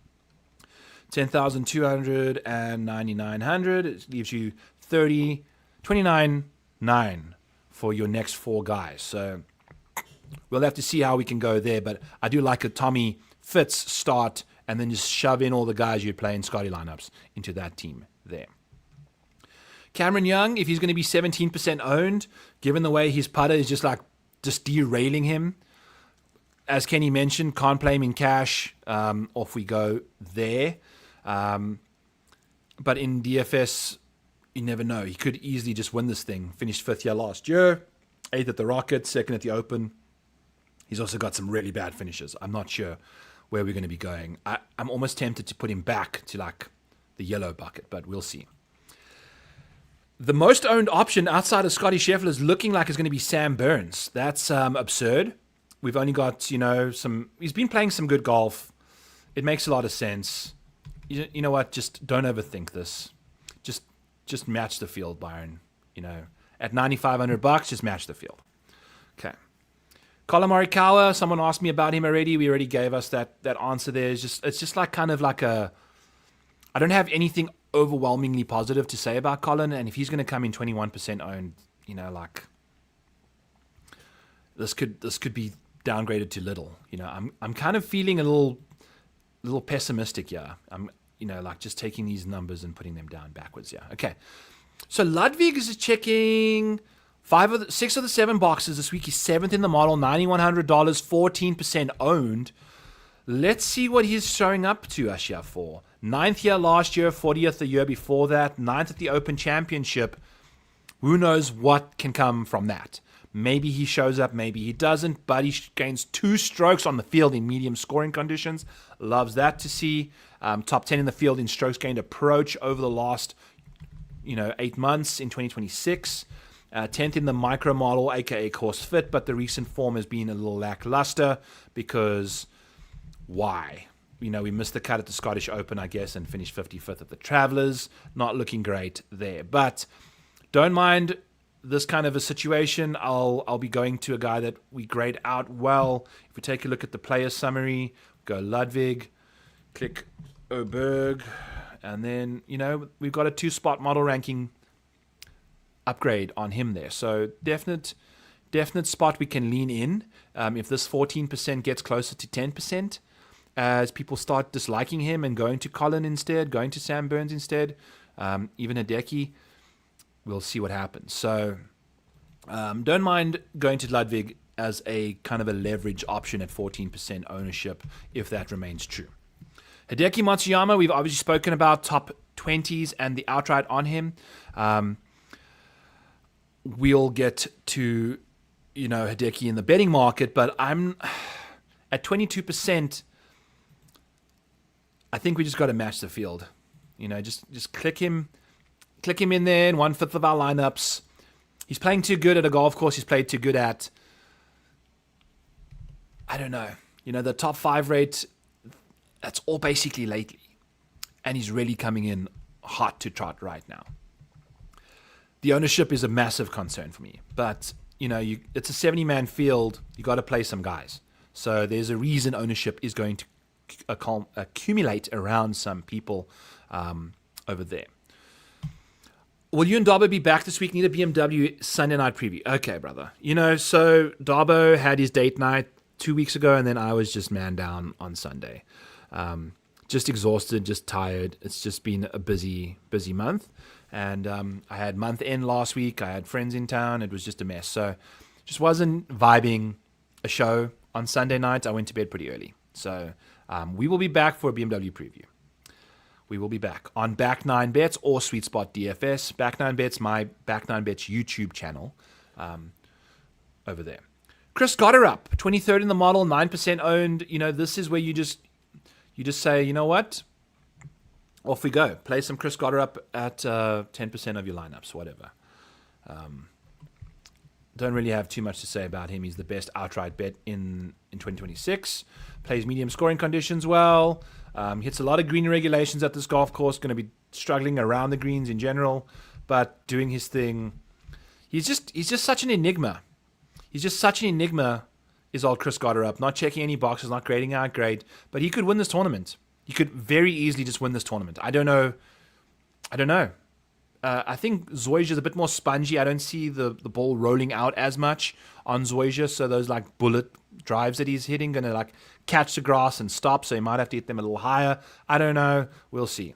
A: 10,200 and 9,900. It leaves you 29,900 for your next 4 guys. So we'll have to see how we can go there. But I do like a Tommy Fitz start and then just shove in all the guys you'd play in Scotty lineups into that team there. Cameron Young, if he's going to be 17% owned, given the way his putter is just derailing him, as Kenny mentioned, can't play him in cash. Off we go there. But in DFS, you never know. He could easily just win this thing. Finished 5th here last year. 8th at the Rocket, 2nd at the Open. He's also got some really bad finishes. I'm not sure where we're going to be going. I'm almost tempted to put him back to the yellow bucket, but we'll see. The most owned option outside of Scotty Scheffler is looking like it's going to be Sam Burns. That's absurd. We've only got, he's been playing some good golf. It makes a lot of sense. You know what? Just don't overthink this. Just match the field, Byron. At $9,500, just match the field. Okay. Colin Morikawa, someone asked me about him already. We already gave us that answer there. It's just like kind of like I don't have anything overwhelmingly positive to say about Colin, and if he's going to come in 21% owned, this could be downgraded to little. I'm kind of feeling a little pessimistic here. I'm like just taking these numbers and putting them down backwards. Yeah. Okay. So Ludwig is checking 6 of the 7 boxes this week. He's 7th in the model, $9,100, 14% owned. Let's see what he's showing up to us here for. 9th here last year, 40th the year before that, 9th at the Open Championship. Who knows what can come from that? Maybe he shows up, maybe he doesn't, but he gains 2 strokes on the field in medium scoring conditions. Loves that to see. Top 10 in the field in strokes gained approach over the last 8 months in 2026. 10th in the micro model, aka course fit, but the recent form has been a little lackluster because why? We missed the cut at the Scottish Open, I guess, and finished 55th at the Travellers. Not looking great there, but don't mind this kind of a situation. I'll be going to a guy that we grade out well. If we take a look at the player summary, go Ludwig, click Oberg, and then we've got a 2-spot model ranking upgrade on him there. So definite spot we can lean in. If this 14% gets closer to 10%, as people start disliking him and going to Colin instead, going to Sam Burns instead, even Hideki, we'll see what happens. So don't mind going to Ludwig as a kind of a leverage option at 14% ownership if that remains true. Hideki Matsuyama, we've obviously spoken about top 20s and the outright on him. We'll get to Hideki in the betting market, but I'm at 22%. I think we just got to match the field. Just click him in there in 1/5 of our lineups. He's playing too good at a golf course. He's played too good at, I don't know. The top 5 rate, that's all basically lately. And he's really coming in hot to trot right now. The ownership is a massive concern for me. But, it's a 70-man field. You got to play some guys. So there's a reason ownership is going to accumulate around some people over there. Will you and Darbo be back this week? Need a BMW Sunday night preview. Okay, brother. So Darbo had his date night 2 weeks ago, and then I was just man down on Sunday. Just exhausted, just tired. It's just been a busy month. And I had month end last week. I had friends in town. It was just a mess. So just wasn't vibing a show on Sunday night. I went to bed pretty early. So we will be back for a BMW preview. We will be back on Back9Bets or Sweet Spot DFS. Back9Bets, my Back9Bets YouTube channel over there. Chris Gotterup, 23rd in the model, 9% owned. This is where you just say, you know what? Off we go. Play some Chris Gotterup at 10% of your lineups, whatever. Don't really have too much to say about him. He's the best outright bet in 2026. Plays medium scoring conditions well. Hits a lot of green regulations at this golf course. Going to be struggling around the greens in general, but doing his thing. He's just such an enigma. He's just such an enigma. Is old Chris Gotterup, not checking any boxes, not grading out great, but he could win this tournament. He could very easily just win this tournament. I don't know. I think Zoysia is a bit more spongy. I don't see the ball rolling out as much on Zoysia, so those like bullet drives that he's hitting going to like catch the grass and stop, so he might have to hit them a little higher. I don't know. We'll see.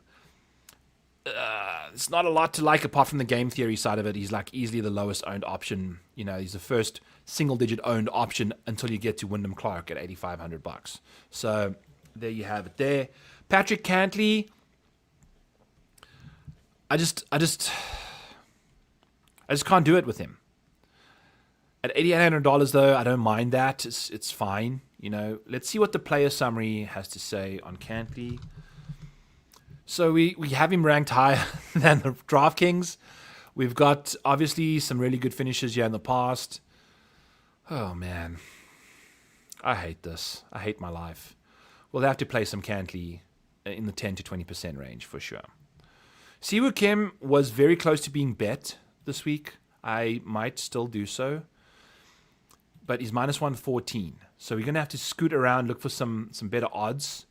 A: It's not a lot to like apart from the game theory side of it. He's like easily the lowest owned option. He's the first single-digit owned option until you get to Wyndham Clark at $8,500. So there you have it there. Patrick Cantley. I just can't do it with him. At $8,800 though, I don't mind that. It's fine. Let's see what the player summary has to say on Cantley. So we have him ranked higher than the DraftKings. We've got obviously some really good finishes here in the past. Oh man, I hate this. I hate my life. We'll have to play some Cantley in the 10 to 20% range for sure. Siwoo Kim was very close to being bet this week. I might still do so. But he's minus 114. So we're going to have to scoot around, look for some better odds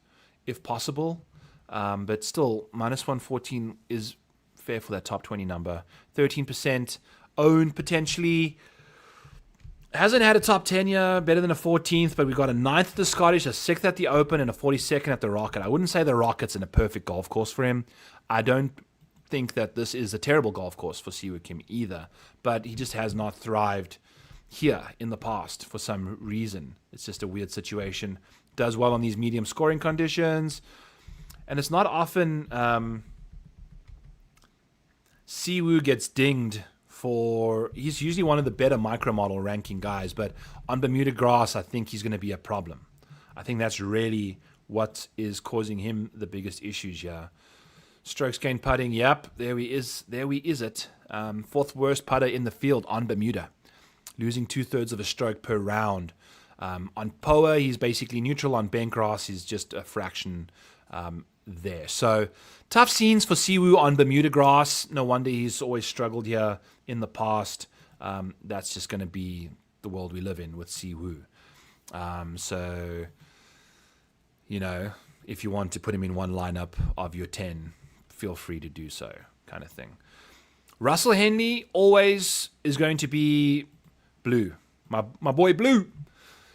A: if possible. But still, minus 114 is fair for that top 20 number. 13% owned potentially. Hasn't had a top 10 year, better than a 14th, but we've got a 9th at the Scottish, a 6th at the Open, and a 42nd at the Rocket. I wouldn't say the Rocket's in a perfect golf course for him. I don't think that this is a terrible golf course for Siwoo Kim either, but he just has not thrived here in the past for some reason. It's just a weird situation. Does well on these medium scoring conditions, and it's not often Siwoo gets dinged for, he's usually one of the better micro model ranking guys, but on Bermuda grass, I think he's going to be a problem. I think that's really what is causing him the biggest issues here. Strokes gained putting, yep, there he is it. Fourth worst putter in the field on Bermuda, losing 2/3 of a stroke per round. On Poa, he's basically neutral. On bent grass, he's just a fraction there. So tough scenes for Siwoo on Bermuda grass. No wonder he's always struggled here in the past. That's just going to be the world we live in with Siwoo. So, you know, if you want to put him in one lineup of your 10, feel free to do so, kind of thing. Russell Henley always is going to be Blue. My boy Blue.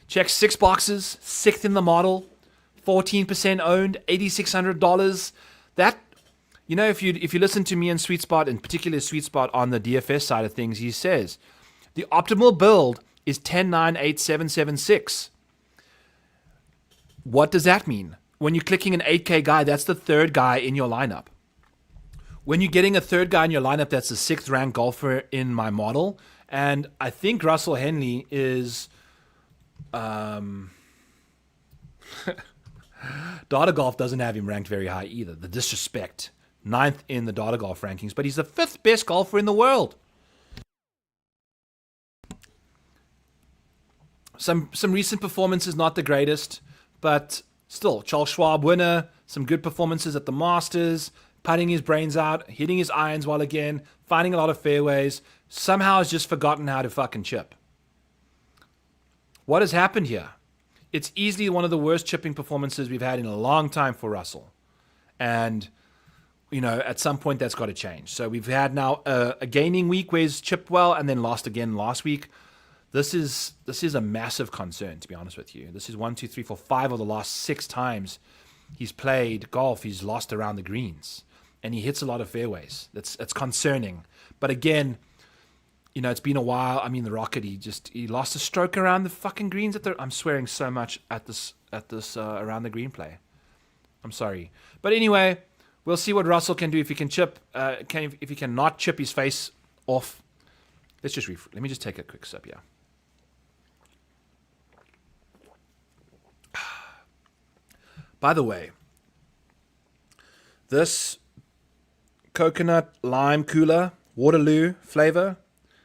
A: Checks 6 boxes, 6th in the model, 14% owned, $8,600. That, you know, if you listen to me and Sweet Spot, in particular Sweet Spot on the DFS side of things, he says the optimal build is 10-9-8-7-7-6. What does that mean? When you're clicking an 8K guy, that's the third guy in your lineup. When you're getting a third guy in your lineup, that's the 6th ranked golfer in my model. And I think Russell Henley is Data Golf doesn't have him ranked very high either. The disrespect. 9th in the Data Golf rankings, but he's the 5th best golfer in the world. Some recent performances, not the greatest, but still, Charles Schwab winner, some good performances at the Masters, putting his brains out, hitting his irons well again, finding a lot of fairways, somehow has just forgotten how to fucking chip. What has happened here? It's easily one of the worst chipping performances we've had in a long time for Russell. And, you know, at some point that's got to change. So we've had now a gaining week where he's chipped well and then lost again last week. This is a massive concern, to be honest with you. This is 1, 2, 3, 4, 5 of the last 6 times he's played golf. He's lost around the greens. And he hits a lot of fairways. That's concerning. But again, you know, it's been a while. I mean, the Rocket, he lost a stroke around the fucking greens I'm swearing so much at this around the green play. I'm sorry. But anyway, we'll see what Russell can do if he can chip. If he can not chip his face off. Let me just take a quick sip here. By the way, this coconut lime cooler, Waterloo flavor,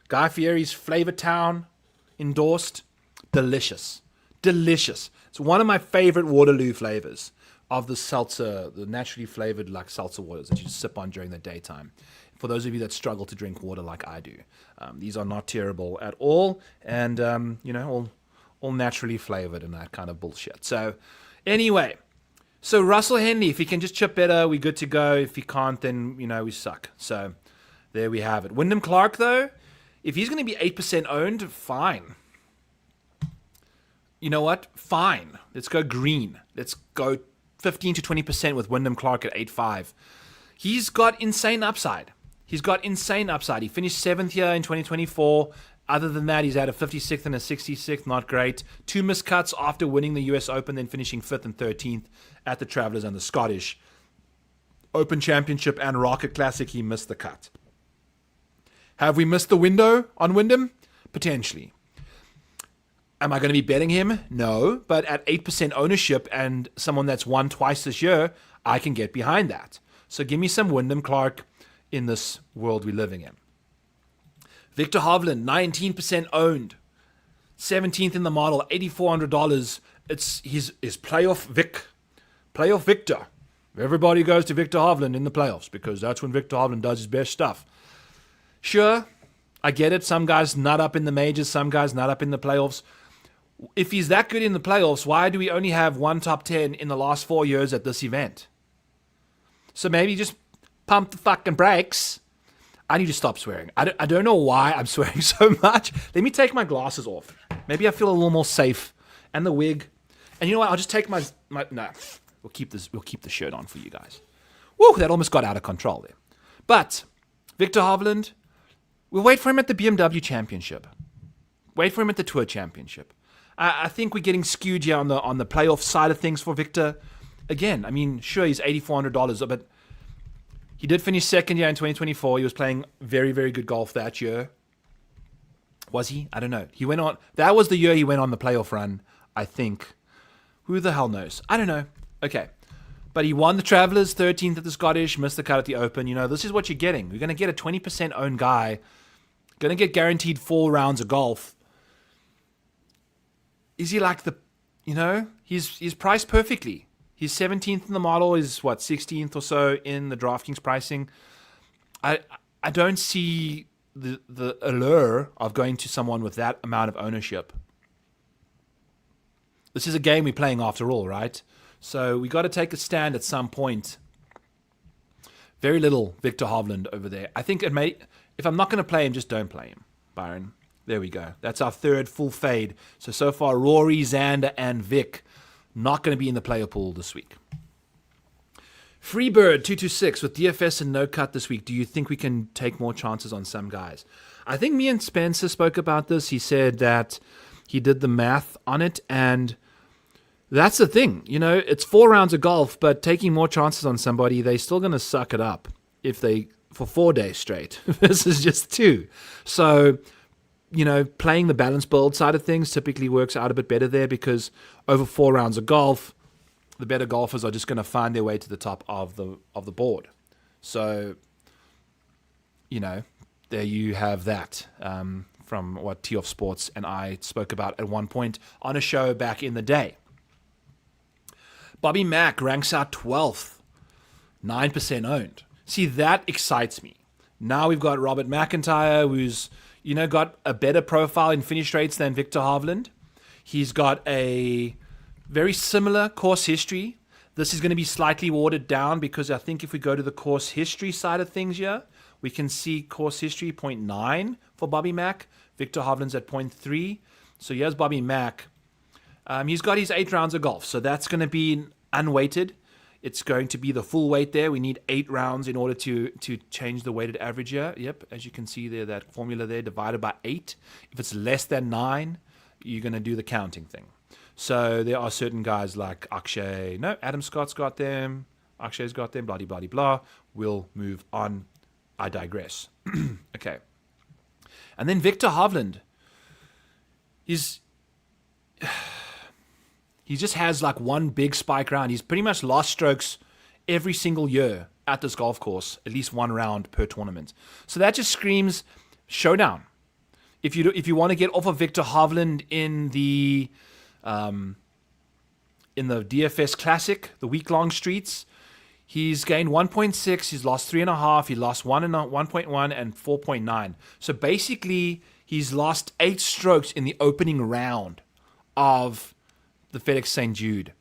A: Guy Fieri's Flavor Town endorsed, delicious. It's one of my favorite Waterloo flavors of the seltzer, the naturally flavored like seltzer waters that you just sip on during the daytime. For those of you that struggle to drink water like I do, these are not terrible at all, and you know, all naturally flavored and that kind of bullshit. So anyway. So Russell Henley, if he can just chip better, we're good to go. If he can't, then, you know, we suck. So there we have it. Wyndham Clark, though, if he's going to be 8% owned, fine. You know what? Fine. Let's go green. Let's go 15 to 20% with Wyndham Clark at 8.5. He's got insane upside. He finished 7th here in 2024. Other than that, he's had a 56th and a 66th, not great. 2 missed cuts after winning the US Open, then finishing 5th and 13th at the Travelers and the Scottish Open Championship and Rocket Classic. He missed the cut. Have we missed the window on Wyndham? Potentially. Am I going to be betting him? No, but at 8% ownership and someone that's won twice this year, I can get behind that. So give me some Wyndham Clark in this world we're living in. Victor Hovland, 19% owned, 17th in the model, $8,400. It's his playoff Victor. Everybody goes to Victor Hovland in the playoffs because that's when Victor Hovland does his best stuff. Sure, I get it. Some guys not up in the majors, some guys not up in the playoffs. If he's that good in the playoffs, why do we only have one top 10 in the last 4 years at this event? So maybe just pump the fucking brakes. I need to stop swearing. I don't know why I'm swearing so much. Let me take my glasses off. Maybe I feel a little more safe. And the wig. And you know what? I'll just take my no. We'll keep the shirt on for you guys. Woo, that almost got out of control there. But Victor Hovland, we'll wait for him at the BMW Championship. Wait for him at the Tour Championship. I think we're getting skewed here on the playoff side of things for Victor. Again, I mean, sure, he's $8,400, but he did finish second year in 2024. He was playing very, very good golf that year. Was he? I don't know. He went on. That was the year he went on the playoff run, I think. Who the hell knows? I don't know. Okay. But he won the Travelers, 13th at the Scottish, missed the cut at the Open. You know, this is what you're getting. You're going to get a 20% owned guy, going to get guaranteed 4 rounds of golf. Is he like the, you know, he's priced perfectly. He's 17th in the model, is what, 16th or so in the DraftKings pricing. I don't see the allure of going to someone with that amount of ownership. This is a game we're playing after all, right? So we got to take a stand at some point. Very little Victor Hovland over there. I think it may, if I'm not going to play him, just don't play him, Byron. There we go. That's our third full fade. So far, Rory, Xander, and Vic not going to be in the player pool this week. Freebird 226 with DFS and no cut this week. Do you think we can take more chances on some guys? I think me and Spencer spoke about this. He said that he did the math on it, and that's the thing. You know, it's 4 rounds of golf, but taking more chances on somebody, they're still going to suck it up if they for 4 days straight. This is just 2. So, you know, playing the balance build side of things typically works out a bit better there, because over 4 rounds of golf, the better golfers are just going to find their way to the top of the board. So, you know, there you have that from what Tee Off Sports and I spoke about at one point on a show back in the day. Bobby Mack ranks out 12th, 9% owned. See, that excites me. Now we've got Robert McIntyre, who's, you know, got a better profile in finish rates than Victor Hovland. He's got a very similar course history. This is going to be slightly watered down, because I think if we go to the course history side of things here, we can see course history 0.9 for Bobby Mack. Victor Hovland's at 0.3. So here's Bobby Mack. He's got his 8 rounds of golf. So that's going to be unweighted. It's going to be the full weight there. We need 8 rounds in order to change the weighted average here. Yep, as you can see there, that formula there divided by 8. If it's less than 9, you're going to do the counting thing. So there are certain guys like Akshay. No, Adam Scott's got them. Akshay's got them. Blah, blah, blah, blah. We'll move on. I digress. Okay. And then Victor Hovland. He just has like one big spike round. He's pretty much lost strokes every single year at this golf course, at least 1 round per tournament. So that just screams showdown. If you want to get off of Victor Hovland in the DFS Classic, the week-long streets, he's gained 1.6, he's lost 3.5, he lost 1.1 and 4.9. So basically, he's lost 8 strokes in the opening round of the FedEx St. Jude.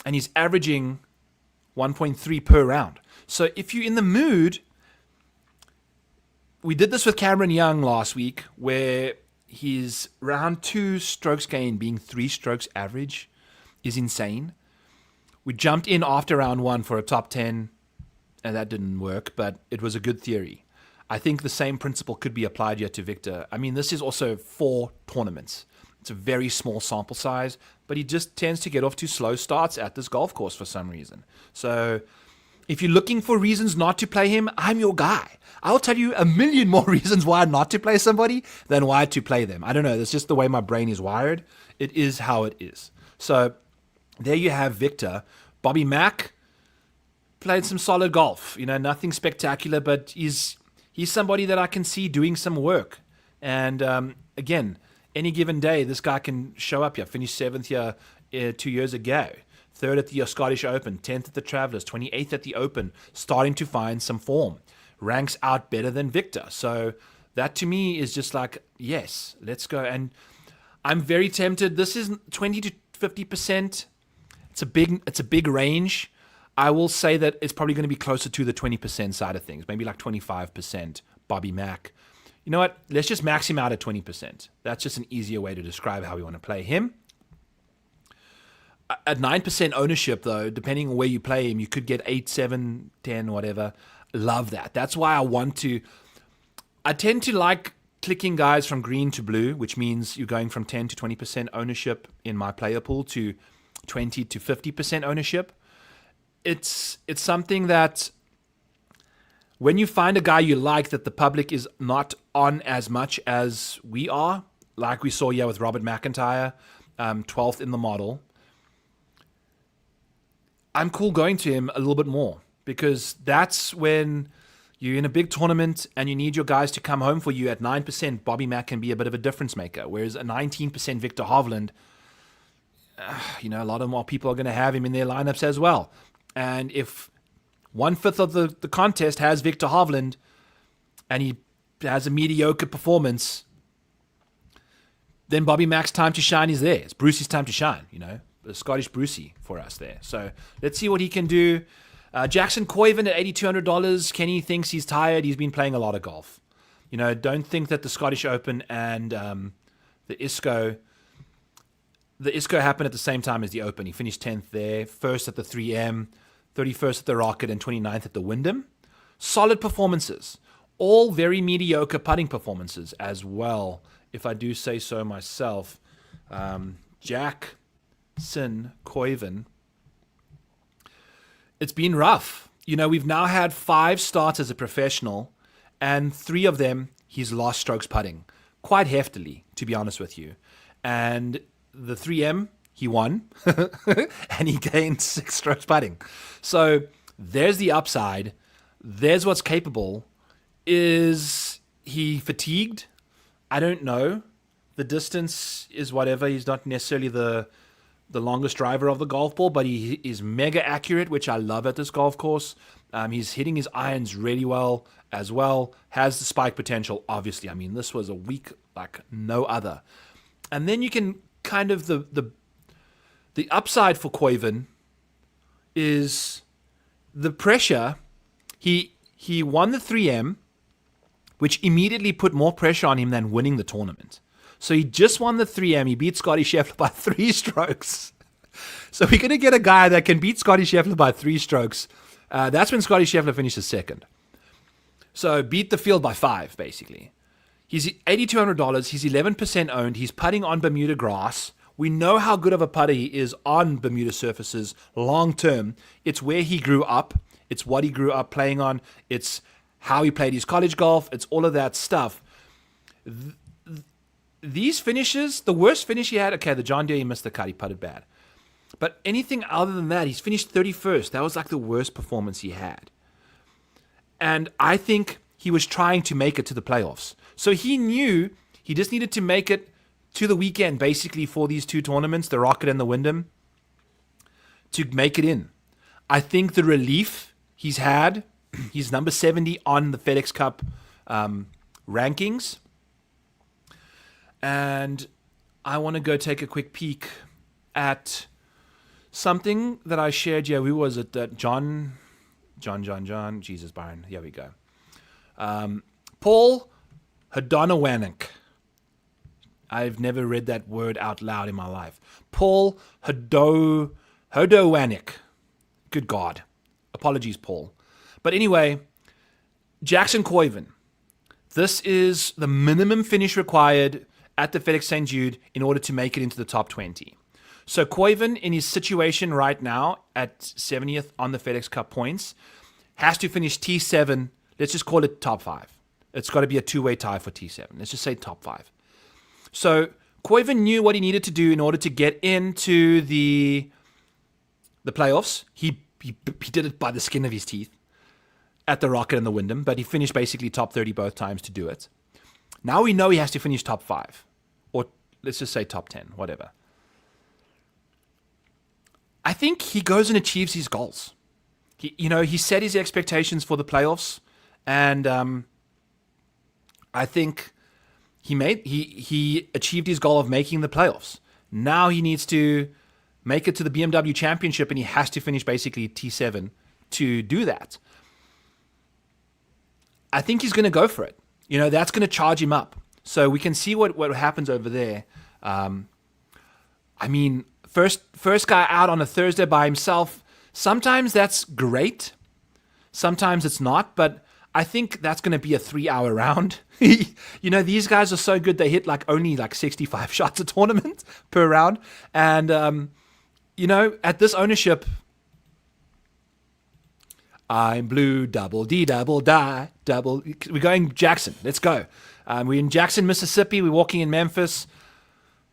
A: And he's averaging 1.3 per round. So if you're in the mood, we did this with Cameron Young last week, where his round 2 strokes gain being 3 strokes average is insane. We jumped in after round 1 for a top 10, and that didn't work, but it was a good theory. I think the same principle could be applied here to Victor. I mean, this is also 4 tournaments. It's a very small sample size, but he just tends to get off to slow starts at this golf course for some reason. So if you're looking for reasons not to play him, I'm your guy. I'll tell you a million more reasons why not to play somebody than why to play them. I don't know. That's just the way my brain is wired. It is how it is. So there you have Victor. Bobby Mack played some solid golf. You know, nothing spectacular, but he's somebody that I can see doing some work. And again, any given day, this guy can show up here. Finished 7th here 2 years ago. 3rd at the Scottish Open. 10th at the Travelers. 28th at the Open. Starting to find some form. Ranks out better than Victor. So that to me is just like, yes, let's go. And I'm very tempted. This is 20 to 50%. It's a big range. I will say that it's probably going to be closer to the 20% side of things, maybe like 25% Bobby Mack. You know what? Let's just max him out at 20%. That's just an easier way to describe how we want to play him. At 9% ownership, though, depending on where you play him, you could get 8, 7, 10, whatever. Love that. That's why I tend to like clicking guys from green to blue, which means you're going from 10 to 20% ownership in my player pool to 20 to 50% ownership. It's something that when you find a guy you like that the public is not on as much as we are, like we saw here with Robert McIntyre, 12th in the model, I'm cool going to him a little bit more, because that's when you're in a big tournament and you need your guys to come home for you. At 9%, Bobby Mack can be a bit of a difference maker, whereas a 19% Victor Hovland, a lot of more people are going to have him in their lineups as well. And if 1/5 of the contest has Victor Hovland and he has a mediocre performance, then Bobby Mack's time to shine is there. It's Brucey's time to shine, the Scottish Brucey for us there. So let's see what he can do. Jackson Coyven at $8,200. Kenny thinks he's tired. He's been playing a lot of golf. Don't think that the Scottish Open and the ISCO happened at the same time as the Open. He finished 10th there, first at the 3M, 31st at the Rocket, and 29th at the Wyndham. Solid performances. All very mediocre putting performances as well, if I do say so myself. Jackson Coyven. It's been rough. We've now had 5 starts as a professional, and 3 of them he's lost strokes putting quite heftily, to be honest with you. And the 3M, he won, and he gained 6 strokes putting. So there's the upside. There's what's capable. Is he fatigued? I don't know. The distance is whatever. He's not necessarily the longest driver of the golf ball, but he is mega accurate, which I love at this golf course. He's hitting his irons really well as well. Has the spike potential, obviously. I mean, this was a week like no other. And then you can kind of the upside for Coyven is the pressure. He won the 3M, which immediately put more pressure on him than winning the tournament. So he just won the 3M. He beat Scotty Scheffler by 3 strokes. So we're going to get a guy that can beat Scotty Scheffler by 3 strokes. That's when Scotty Scheffler finishes second. So beat the field by 5, basically. He's $8,200. He's 11% owned. He's putting on Bermuda grass. We know how good of a putter he is on Bermuda surfaces long term. It's where he grew up. It's what he grew up playing on. It's how he played his college golf. It's all of that stuff. These finishes, the worst finish he had, okay, the John Deere, he missed the cut. He putted bad. But anything other than that, he's finished 31st. That was like the worst performance he had. And I think he was trying to make it to the playoffs. So he knew he just needed to make it to the weekend, basically, for these 2 tournaments, the Rocket and the Wyndham, to make it in. I think the relief he's had, he's number 70 on the FedEx Cup rankings. And I want to go take a quick peek at something that I shared. Yeah, who was it? John. Jesus, Byron. Here we go. Paul Hodonowanek. I've never read that word out loud in my life. Paul Hodowanek. Good God. Apologies, Paul. But anyway, Jackson Coyven. This is the minimum finish required at the FedEx St. Jude in order to make it into the top 20. So Coyven, in his situation right now at 70th on the FedEx Cup points, has to finish T7. Let's just call it top 5. It's got to be a 2-way tie for T7. Let's just say top 5. So Coyven knew what he needed to do in order to get into the playoffs. He did it by the skin of his teeth at the Rocket and the Wyndham, but he finished basically top 30 both times to do it. Now we know he has to finish top 5, or let's just say top 10, whatever. I think he goes and achieves his goals. He set his expectations for the playoffs, and I think he achieved his goal of making the playoffs. Now he needs to make it to the BMW Championship, and he has to finish basically T7 to do that. I think he's going to go for it. That's going to charge him up. So we can see what happens over there. First guy out on a Thursday by himself. Sometimes that's great. Sometimes it's not. But I think that's going to be a 3-hour round. These guys are so good. They hit only 65 shots a tournament per round. And, at this ownership, I'm blue, double D, double die, double. We're going Jackson. Let's go. We're in Jackson, Mississippi. We're walking in Memphis.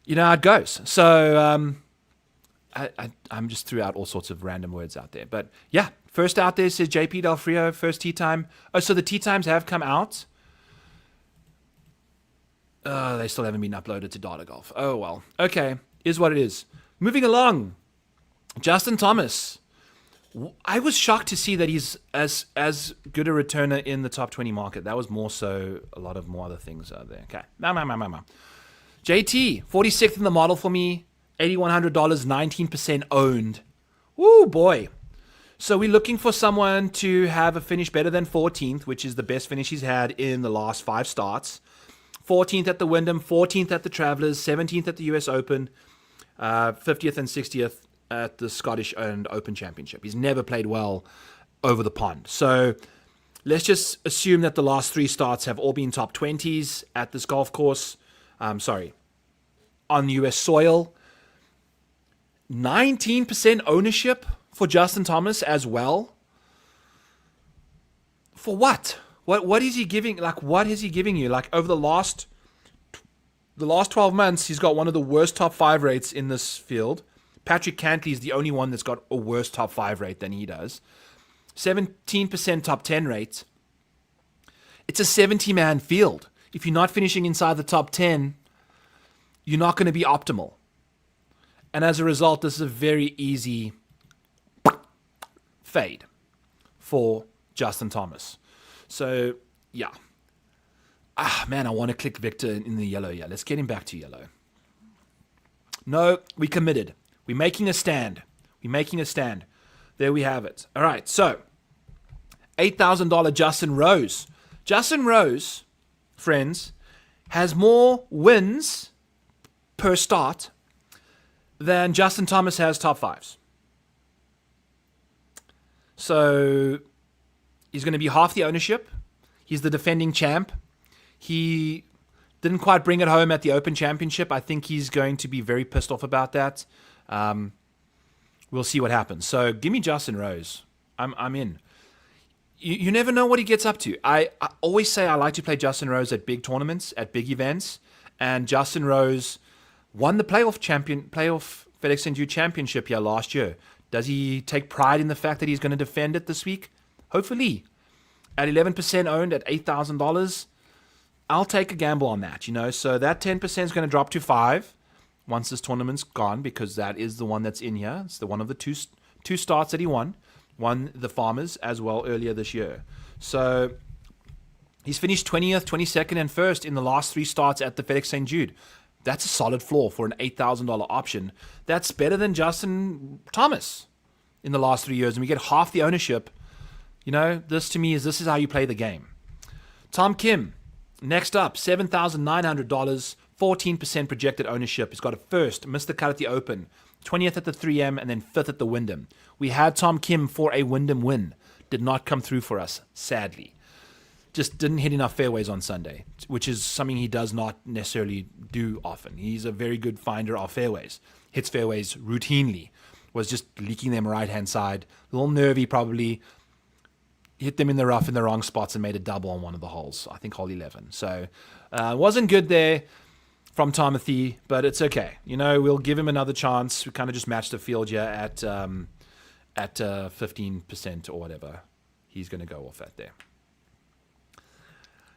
A: You know how it goes. So I'm just threw out all sorts of random words out there. But yeah, first out there says JP Del Frio, first tee time. Oh, so the tee times have come out. They still haven't been uploaded to Data Golf. Oh, well. Okay, is what it is. Moving along. Justin Thomas. I was shocked to see that he's as good a returner in the top 20 market. That was more so a lot of more other things out there. Okay. JT, 46th in the model for me. $8,100, 19% owned. Woo, boy. So we're looking for someone to have a finish better than 14th, which is the best finish he's had in the last 5 starts. 14th at the Wyndham, 14th at the Travelers, 17th at the US Open, 50th and 60th at the Scottish and Open Championship. He's never played well over the pond. So let's just assume that the last 3 starts have all been top 20s at this golf course. On US soil. 19% ownership for Justin Thomas as well. For what? What is he giving? What is he giving you? Over the last 12 months, he's got one of the worst top 5 rates in this field. Patrick Cantley is the only one that's got a worse top 5 rate than he does. 17% top 10 rate. It's a 70-man field. If you're not finishing inside the top 10, you're not going to be optimal. And as a result, this is a very easy fade for Justin Thomas. So, yeah. Man, I want to click Victor in the yellow. Yeah, let's get him back to yellow. No, we committed. We're making a stand. There we have it. All right, so $8,000 Justin Rose. Justin Rose, friends, has more wins per start than Justin Thomas has top 5s. So he's going to be half the ownership. He's the defending champ. He didn't quite bring it home at the Open Championship. I think he's going to be very pissed off about that. We'll see what happens. So give me Justin Rose. I'm in. You never know what he gets up to. I always say I like to play Justin Rose at big tournaments, at big events, and Justin Rose won the playoff FedEx St. Jude Championship here last year. Does he take pride in the fact that he's going to defend it this week? Hopefully. At 11% owned at $8,000, I'll take a gamble on that, So that 10% is going to drop to 5 once this tournament's gone, because that is the one that's in here. It's the one of the two starts that he won the Farmers as well earlier this year. So he's finished 20th, 22nd, and 1st in the last 3 starts at the FedEx St. Jude. That's a solid floor for an $8,000 option. That's better than Justin Thomas in the last 3 years, and we get half the ownership. This to me this is how you play the game. Tom Kim, next up, $7,900, 14% projected ownership. He's got a first, missed the cut at the Open, 20th at the 3M, and then 5th at the Wyndham. We had Tom Kim for a Wyndham win. Did not come through for us, sadly. Just didn't hit enough fairways on Sunday, which is something he does not necessarily do often. He's a very good finder of fairways. Hits fairways routinely. Was just leaking them right-hand side. A little nervy probably. Hit them in the rough in the wrong spots and made a double on one of the holes. I think hole 11. So wasn't good there from Timothy, but it's okay. We'll give him another chance. We kind of just matched the field here at 15% or whatever. He's going to go off at there.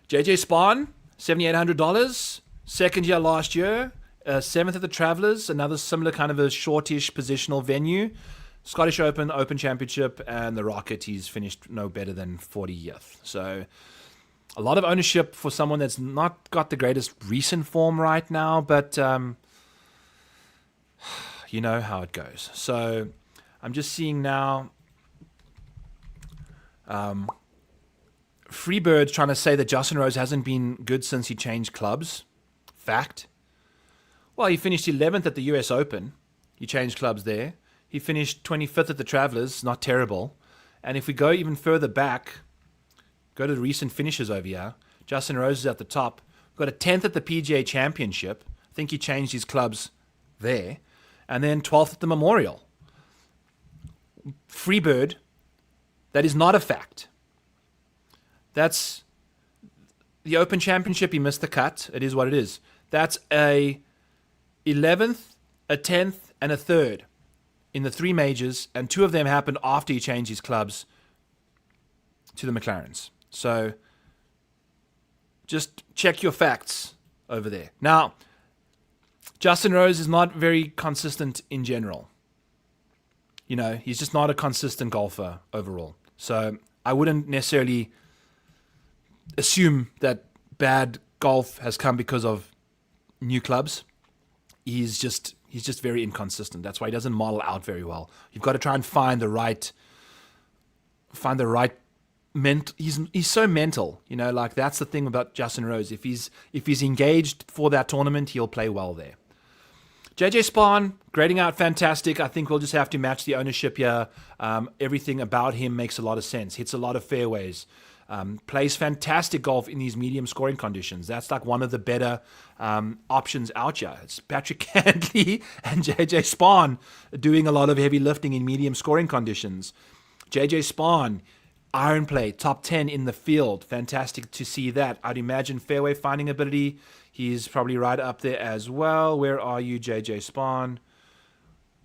A: JJ Spahn, $7,800. Second year last year. 7th at the Travelers. Another similar kind of a shortish positional venue. Scottish Open, Open Championship, and the Rocket, he's finished no better than 40th. So a lot of ownership for someone that's not got the greatest recent form right now, but you know how it goes. So I'm just seeing now. Freebird's trying to say that Justin Rose hasn't been good since he changed clubs. Fact. Well, he finished 11th at the US Open. He changed clubs there. He finished 25th at the Travelers. Not terrible. And if we go even further back, go to the recent finishes over here. Justin Rose is at the top. Got a 10th at the PGA Championship. I think he changed his clubs there. And then 12th at the Memorial. Freebird, that is not a fact. That's the Open Championship. He missed the cut. It is what it is. That's a 11th, a 10th, and a 3rd in the 3 majors, and 2 of them happened after he changed his clubs to the McLarens. So just check your facts over there. Now, Justin Rose is not very consistent in general. You know, he's just not a consistent golfer overall. So I wouldn't necessarily assume that bad golf has come because of new clubs. He's just very inconsistent. That's why he doesn't model out very well. You've got to try and find the right he's so mental, you know, like that's the thing about Justin Rose. If he's engaged for that tournament, he'll play well there. JJ Spahn, grading out fantastic. I think we'll just have to match the ownership here. Everything about him makes a lot of sense. Hits a lot of fairways. Plays fantastic golf in these medium scoring conditions. That's like one of the better options out here. It's Patrick Cantley and JJ Spahn doing a lot of heavy lifting in medium scoring conditions. JJ Spahn, iron play, top 10 in the field. Fantastic to see that. I'd imagine fairway finding ability. He's probably right up there as well. Where are you, JJ Spahn?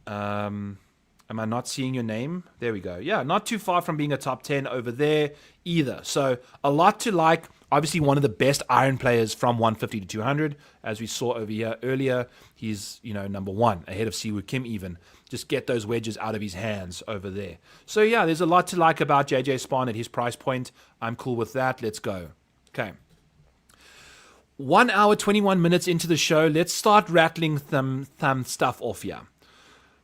A: Am I not seeing your name? There we go. Yeah, not too far from being a top 10 over there either. So a lot to like. Obviously one of the best iron players from 150 to 200. As we saw over here earlier, he's, you know, number 1 ahead of Siwoo Kim even. Just get those wedges out of his hands over there. So yeah, there's a lot to like about JJ Spahn at his price point. I'm cool with that. Let's go. Okay. 1 hour, 21 minutes into the show. Let's start rattling thumb stuff off here.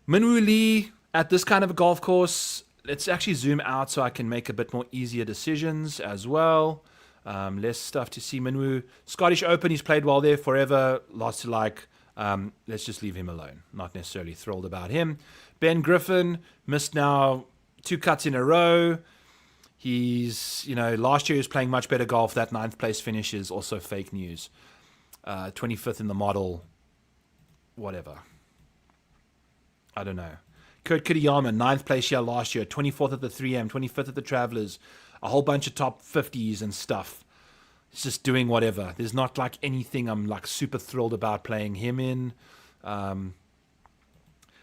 A: Minwoo Lee at this kind of a golf course. Let's actually zoom out so I can make a bit more easier decisions as well. Less stuff to see. Minwoo. Scottish Open, he's played well there forever. Lots to like. Let's just leave him alone. Not necessarily thrilled about him. Ben Griffin, missed now 2 cuts in a row. He's, you know, last year he was playing much better golf. That 9th place finish is also fake news. 25th in the model. Whatever. I don't know. Kurt Kitayama, 9th place here last year. 24th at the 3M. 25th at the Travelers. A whole bunch of top 50s and stuff. He's just doing whatever. There's not like anything I'm like super thrilled about playing him in.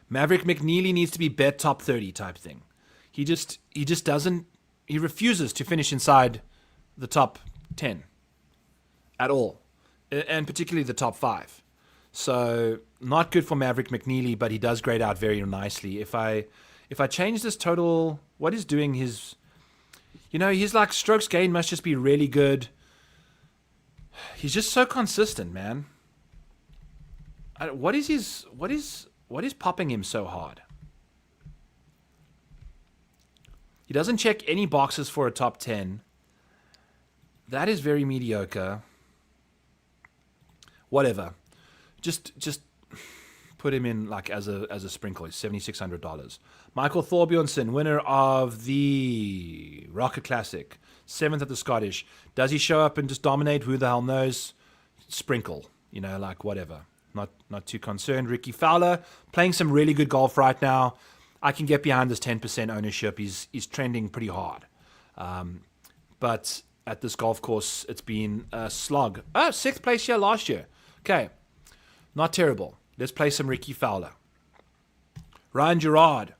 A: Maverick McNeely needs to be bet top 30 type thing. He just doesn't. He refuses to finish inside the top 10 at all, and particularly the top 5. So not good for Maverick McNeely, but he does grade out very nicely. If I change this total, what is doing his, you know, his like strokes gain must just be really good. He's just so consistent, man. What is popping him so hard? He doesn't check any boxes for a top 10. That is very mediocre. Whatever. Just put him in like as a sprinkle. It's $7,600. Michael Thorbjornsson, winner of the Rocket Classic, 7th at the Scottish. Does he show up and just dominate? Who the hell knows? Sprinkle, you know, like whatever. Not too concerned. Ricky Fowler playing some really good golf right now. I can get behind this 10% ownership. He's trending pretty hard. But at this golf course, it's been a slog. 6th place here last year. Okay. Not terrible. Let's play some Ricky Fowler. Ryan Gerard.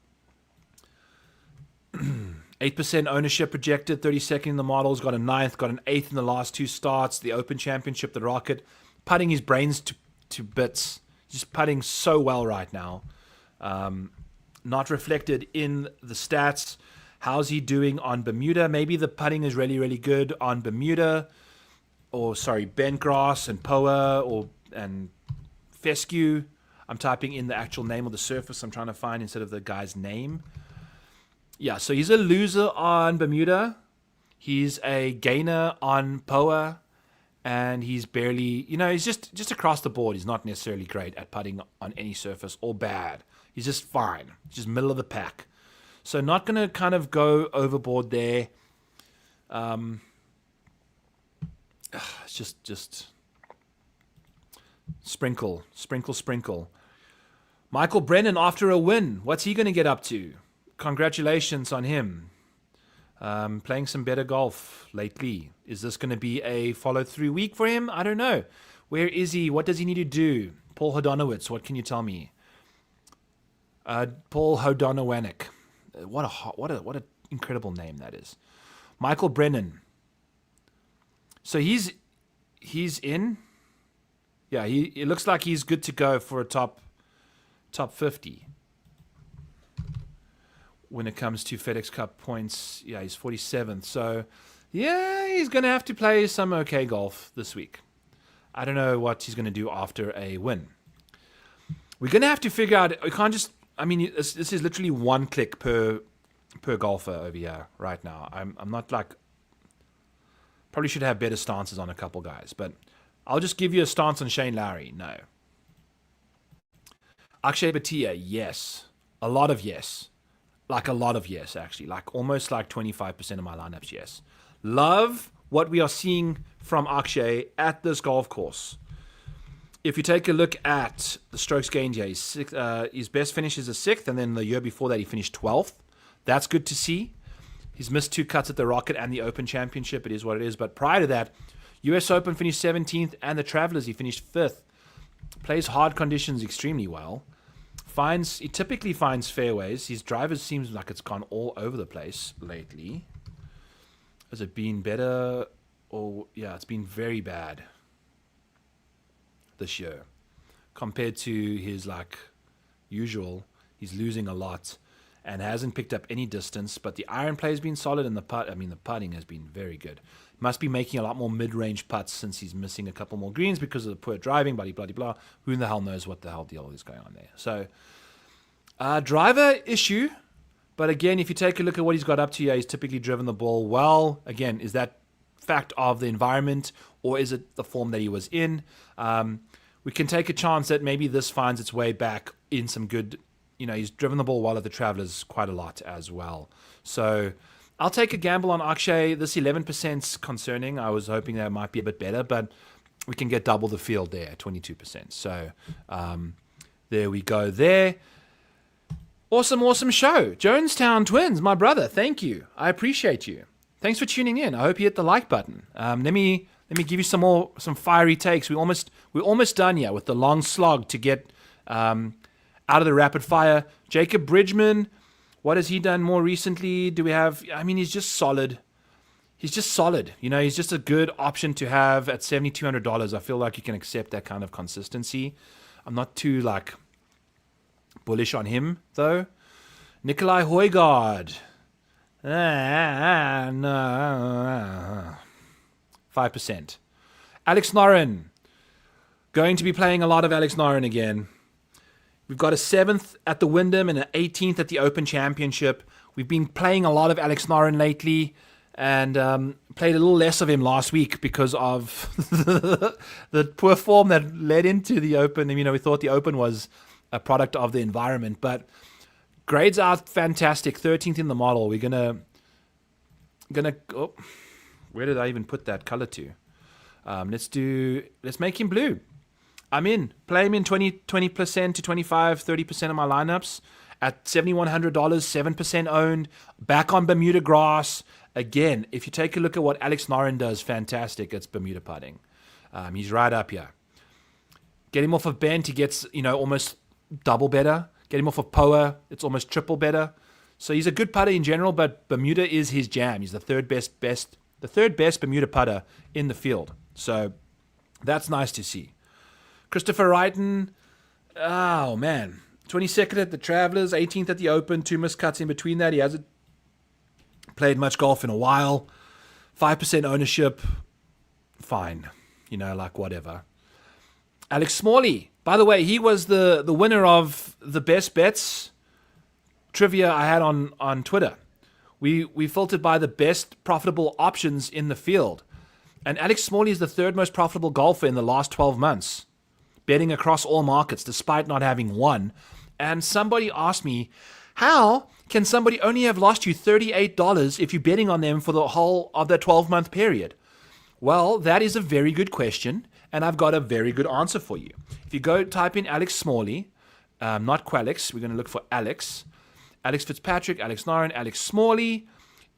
A: 8% ownership projected. 32nd in the models. Got a 9th. Got an 8th in the last 2 starts. The Open Championship, the Rocket. Putting his brains to bits. Just putting so well right now. Not reflected in the stats. How's he doing on Bermuda? Maybe the putting is really, really good on Bermuda. Or, sorry, Bentgrass and Poa and Fescue. I'm typing in the actual name of the surface I'm trying to find instead of the guy's name. Yeah, so he's a loser on Bermuda. He's a gainer on POA. And he's barely, he's just across the board. He's not necessarily great at putting on any surface or bad. He's just fine. He's just middle of the pack. So not going to kind of go overboard there. It's just sprinkle. Michael Brennan after a win. What's he going to get up to? Congratulations on him. Playing some better golf lately. Is this going to be a follow-through week for him? I don't know. Where is he? What does he need to do? Paul Hodonowitz, what can you tell me? Paul Hodonowanic. What an incredible name that is. Michael Brennan. So he's in. Yeah, it looks like he's good to go for a top 50. When it comes to FedEx Cup points, yeah, he's 47th. So, yeah, he's going to have to play some okay golf this week. I don't know what he's going to do after a win. We're going to have to figure out, we can't just, this is literally one click per golfer over here right now. I'm not like, probably should have better stances on a couple guys, but I'll just give you a stance on Shane Lowry. No. Akshay Bhatia, yes. A lot of yes. Like a lot of yes, actually. Like almost like 25% of my lineups, yes. Love what we are seeing from Akshay at this golf course. If you take a look at the strokes gained here, his best finish is a 6th, and then the year before that he finished 12th. That's good to see. He's missed 2 cuts at the Rocket and the Open Championship. It is what it is. But prior to that, US Open finished 17th, and the Travelers he finished 5th. Plays hard conditions extremely well. He typically finds fairways. His drivers seems like it's gone all over the place lately. Has it been better? Yeah, it's been very bad this year. Compared to his usual, he's losing a lot and hasn't picked up any distance, but the iron play has been solid and the putting has been very good. Must be making a lot more mid-range putts since he's missing a couple more greens because of the poor driving, blah, blah, blah. Who in the hell knows what the hell deal is going on there. So, driver issue. But again, if you take a look at what he's got up to here, he's typically driven the ball well. Again, is that fact of the environment or is it the form that he was in? We can take a chance that maybe this finds its way back in some good, he's driven the ball well at the Travelers quite a lot as well. So I'll take a gamble on Akshay. This 11%'s concerning. I was hoping that it might be a bit better, but we can get double the field there, 22%. So there we go there. Awesome show. Jonestown Twins, my brother, thank you. I appreciate you. Thanks for tuning in. I hope you hit the like button. Let me give you some fiery takes. We're almost done here with the long slog to get out of the rapid fire. Jacob Bridgman, what has he done more recently? Do we have? He's just solid. He's just solid. He's just a good option to have at $7,200. I feel like you can accept that kind of consistency. I'm not too bullish on him though. Nikolai Højgaard. 5%. Alex Noren. Going to be playing a lot of Alex Noren again. We've got a 7th at the Wyndham and an 18th at the Open Championship. We've been playing a lot of Alex Noren lately and played a little less of him last week because of the poor form that led into the Open. We thought the Open was a product of the environment, but grades are fantastic. 13th in the model. We're gonna where did I even put that color to? Let's make him blue. I'm in. Play him in 20% to 25, 30% of my lineups at $7,100, 7% owned, back on Bermuda grass. Again, if you take a look at what Alex Noren does, fantastic. It's Bermuda putting. He's right up here. Get him off of bent, he gets, almost double better. Get him off of POA, it's almost triple better. So he's a good putter in general, but Bermuda is his jam. He's the third best Bermuda putter in the field. So that's nice to see. Christopher Wrighton, oh man, 22nd at the Travelers, 18th at the Open, 2 missed cuts in between that. He hasn't played much golf in a while. 5% ownership, fine, whatever. Alex Smalley, By the way, he was the winner of the best bets trivia I had on Twitter. We filtered by the best profitable options in the field. And Alex Smalley is the third most profitable golfer in the last 12 months, betting across all markets despite not having won. And somebody asked me, how can somebody only have lost you $38 if you're betting on them for the whole of the 12-month period? Well, that is a very good question, and I've got a very good answer for you. If you go type in Alex Smalley, not Qualix, we're going to look for Alex Fitzpatrick, Alex Noren, Alex Smalley.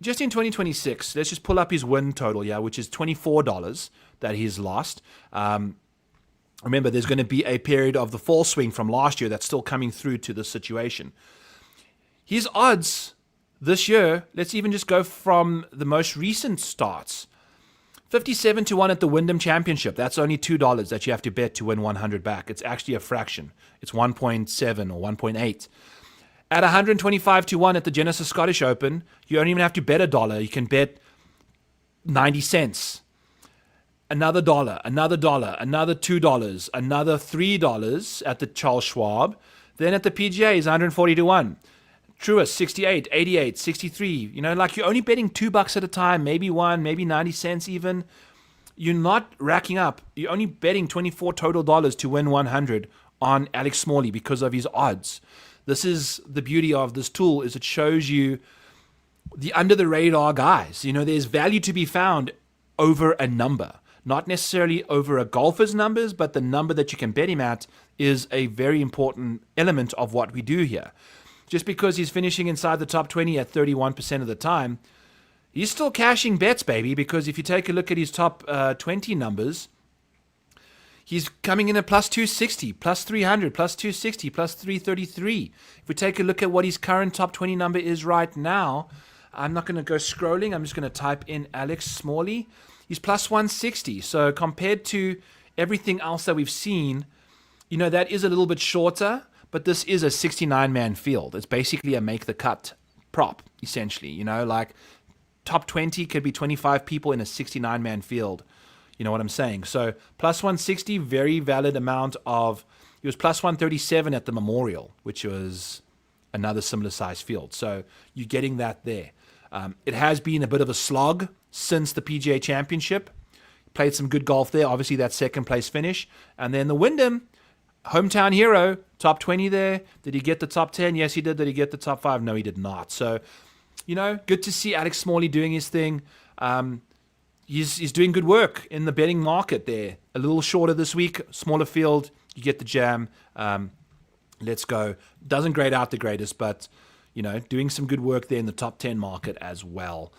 A: Just in 2026, let's just pull up his win total, which is $24 that he's lost. Remember, there's going to be a period of the fall swing from last year that's still coming through to this situation. His odds this year, let's even just go from the most recent starts. 57-1 at the Wyndham Championship. That's only $2 that you have to bet to win 100 back. It's actually a fraction. It's 1.7 or 1.8. At 125-1 at the Genesis Scottish Open, you don't even have to bet $1. You can bet 90 cents. Another $1, another $1, another $2, another $3 at the Charles Schwab. Then at the PGA is 140-1. Truist, 68, 88, 63. You're only betting $2 at a time, maybe one, maybe 90 cents even. You're not racking up. You're only betting $24 total to win 100 on Alex Smalley because of his odds. This is the beauty of this tool, is it shows you the under-the-radar guys. There's value to be found over a number. Not necessarily over a golfer's numbers, but the number that you can bet him at is a very important element of what we do here. Just because he's finishing inside the top 20 at 31% of the time, he's still cashing bets, baby, because if you take a look at his top 20 numbers, he's coming in at plus 260, plus 300, plus 260, plus 333. If we take a look at what his current top 20 number is right now, I'm not going to go scrolling. I'm just going to type in Alex Smalley. He's plus 160. So compared to everything else that we've seen, that is a little bit shorter, but this is a 69-man field. It's basically a make-the-cut prop, essentially. Top 20 could be 25 people in a 69-man field. You know what I'm saying? So plus 160, very valid amount of... He was plus 137 at the Memorial, which was another similar size field. So you're getting that there. It has been a bit of a slog since the PGA Championship. Played some good golf there. Obviously, that second place finish. And then the Wyndham, hometown hero, top 20 there. Did he get the top 10? Yes, he did. Did he get the top 5? No, he did not. So, good to see Alex Smalley doing his thing. He's doing good work in the betting market there. A little shorter this week, smaller field. You get the jam. Let's go. Doesn't grade out the greatest, but, doing some good work there in the top 10 market as well.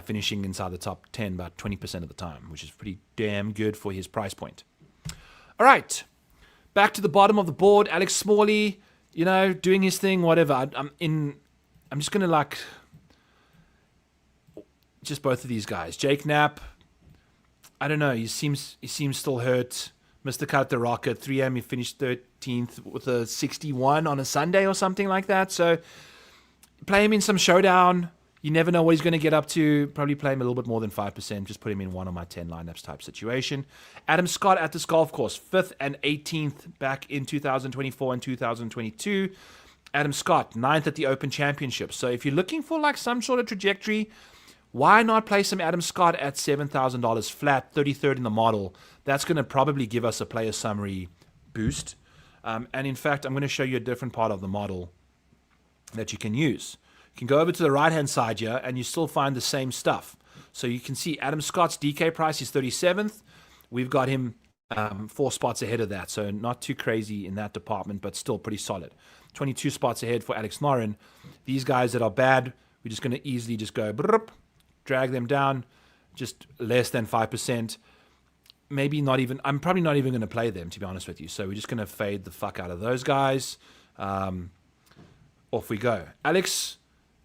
A: Finishing inside the top 10 about 20% of the time, which is pretty damn good for his price point. All right. Back to the bottom of the board. Alex Smalley, doing his thing, whatever. I'm just going to just both of these guys. Jake Knapp, I don't know. He seems still hurt. Missed the cut at the Rocket. 3M, he finished 13th with a 61 on a Sunday or something like that. So play him in some showdown. You never know what he's going to get up to. Probably play him a little bit more than 5%. Just put him in one of my 10 lineups type situation. Adam Scott at this golf course, 5th and 18th back in 2024 and 2022. Adam Scott, 9th at the Open Championship. So if you're looking for some sort of trajectory, why not play some Adam Scott at $7,000 flat, 33rd in the model? That's going to probably give us a player summary boost. And in fact, I'm going to show you a different part of the model that you can use. You can go over to the right-hand side here, and you still find the same stuff. So you can see Adam Scott's DK price is 37th. We've got him 4 spots ahead of that, so not too crazy in that department, but still pretty solid. 22 spots ahead for Alex Noren. These guys that are bad, we're just going to easily just go drag them down, just less than 5%. Maybe not even, I'm probably not even going to play them, to be honest with you. So we're just going to fade the fuck out of those guys. Off we go. Alex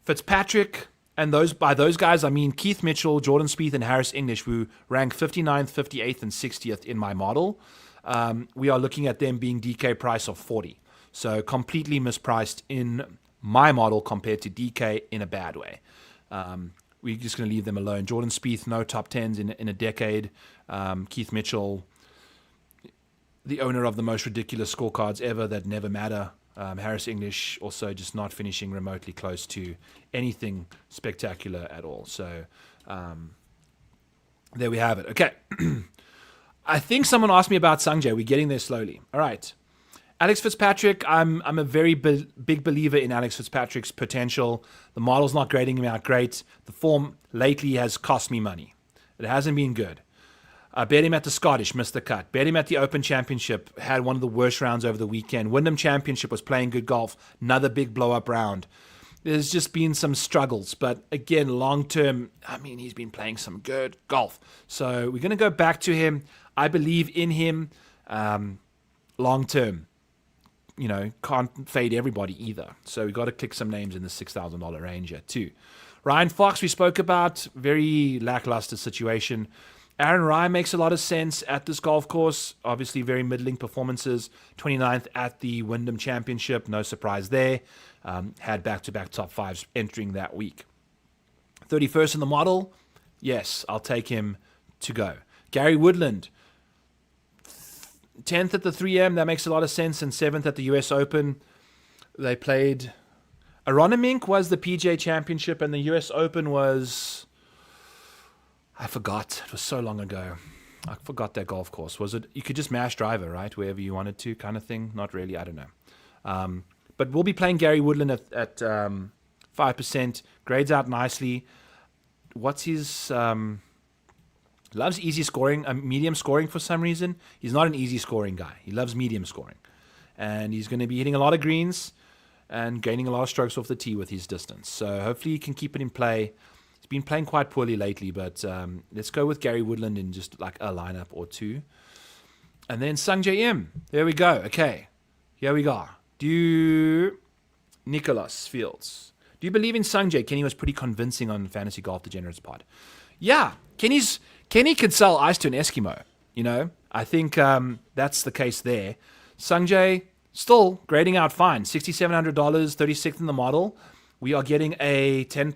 A: Fitzpatrick, and by those guys, I mean Keith Mitchell, Jordan Spieth, and Harris English, who rank 59th, 58th, and 60th in my model. We are looking at them being DK price of 40. So completely mispriced in my model compared to DK in a bad way. We're just going to leave them alone. Jordan Spieth, no top 10s in a decade. Keith Mitchell, the owner of the most ridiculous scorecards ever that never matter. Harris English also just not finishing remotely close to anything spectacular at all. So there we have it. Okay. I think someone asked me about Sungjae. We're getting there slowly. All right. Alex Fitzpatrick, I'm a very big believer in Alex Fitzpatrick's potential. The model's not grading him out great. The form lately has cost me money. It hasn't been good. I bet him at the Scottish, missed the cut. Bet him at the Open Championship, had one of the worst rounds over the weekend. Wyndham Championship was playing good golf, another big blow-up round. There's just been some struggles, but again, long-term, I mean, he's been playing some good golf. So we're going to go back to him. I believe in him long-term. You know, can't fade everybody either. So we've got to click some names in the $6,000 range here too. Ryan Fox, we spoke about, very lackluster situation. Aaron Rye makes a lot of sense at this golf course. Obviously, very middling performances. 29th at the Wyndham Championship. No surprise there. Had back-to-back top fives entering that week. 31st in the model. Yes, I'll take him to go. Gary Woodland. 10th at the 3M. That makes a lot of sense. And 7th at the US Open. They played... Aronimink was the PGA Championship, and the US Open was... I forgot. It was so long ago. I forgot that golf course. Was it? You could just mash driver, right? Wherever you wanted to, kind of thing. Not really. I don't know. But we'll be playing Gary Woodland at 5%. Grades out nicely. What's his... loves easy scoring, medium scoring for some reason. He's not an easy scoring guy. He loves medium scoring. And he's going to be hitting a lot of greens and gaining a lot of strokes off the tee with his distance. So hopefully he can keep it in play. He's been playing quite poorly lately, but let's go with Gary Woodland in just like a lineup or two. And then Sungjae Im. There we go. Okay. Here we go. Nicholas Fields. Do you believe in Sungjae? Kenny was pretty convincing on Fantasy Golf Degenerates pod. Yeah. Kenny could sell ice to an Eskimo. You know, I think that's the case there. Sungjae still grading out fine. $6,700, 36th in the model. We are getting a 10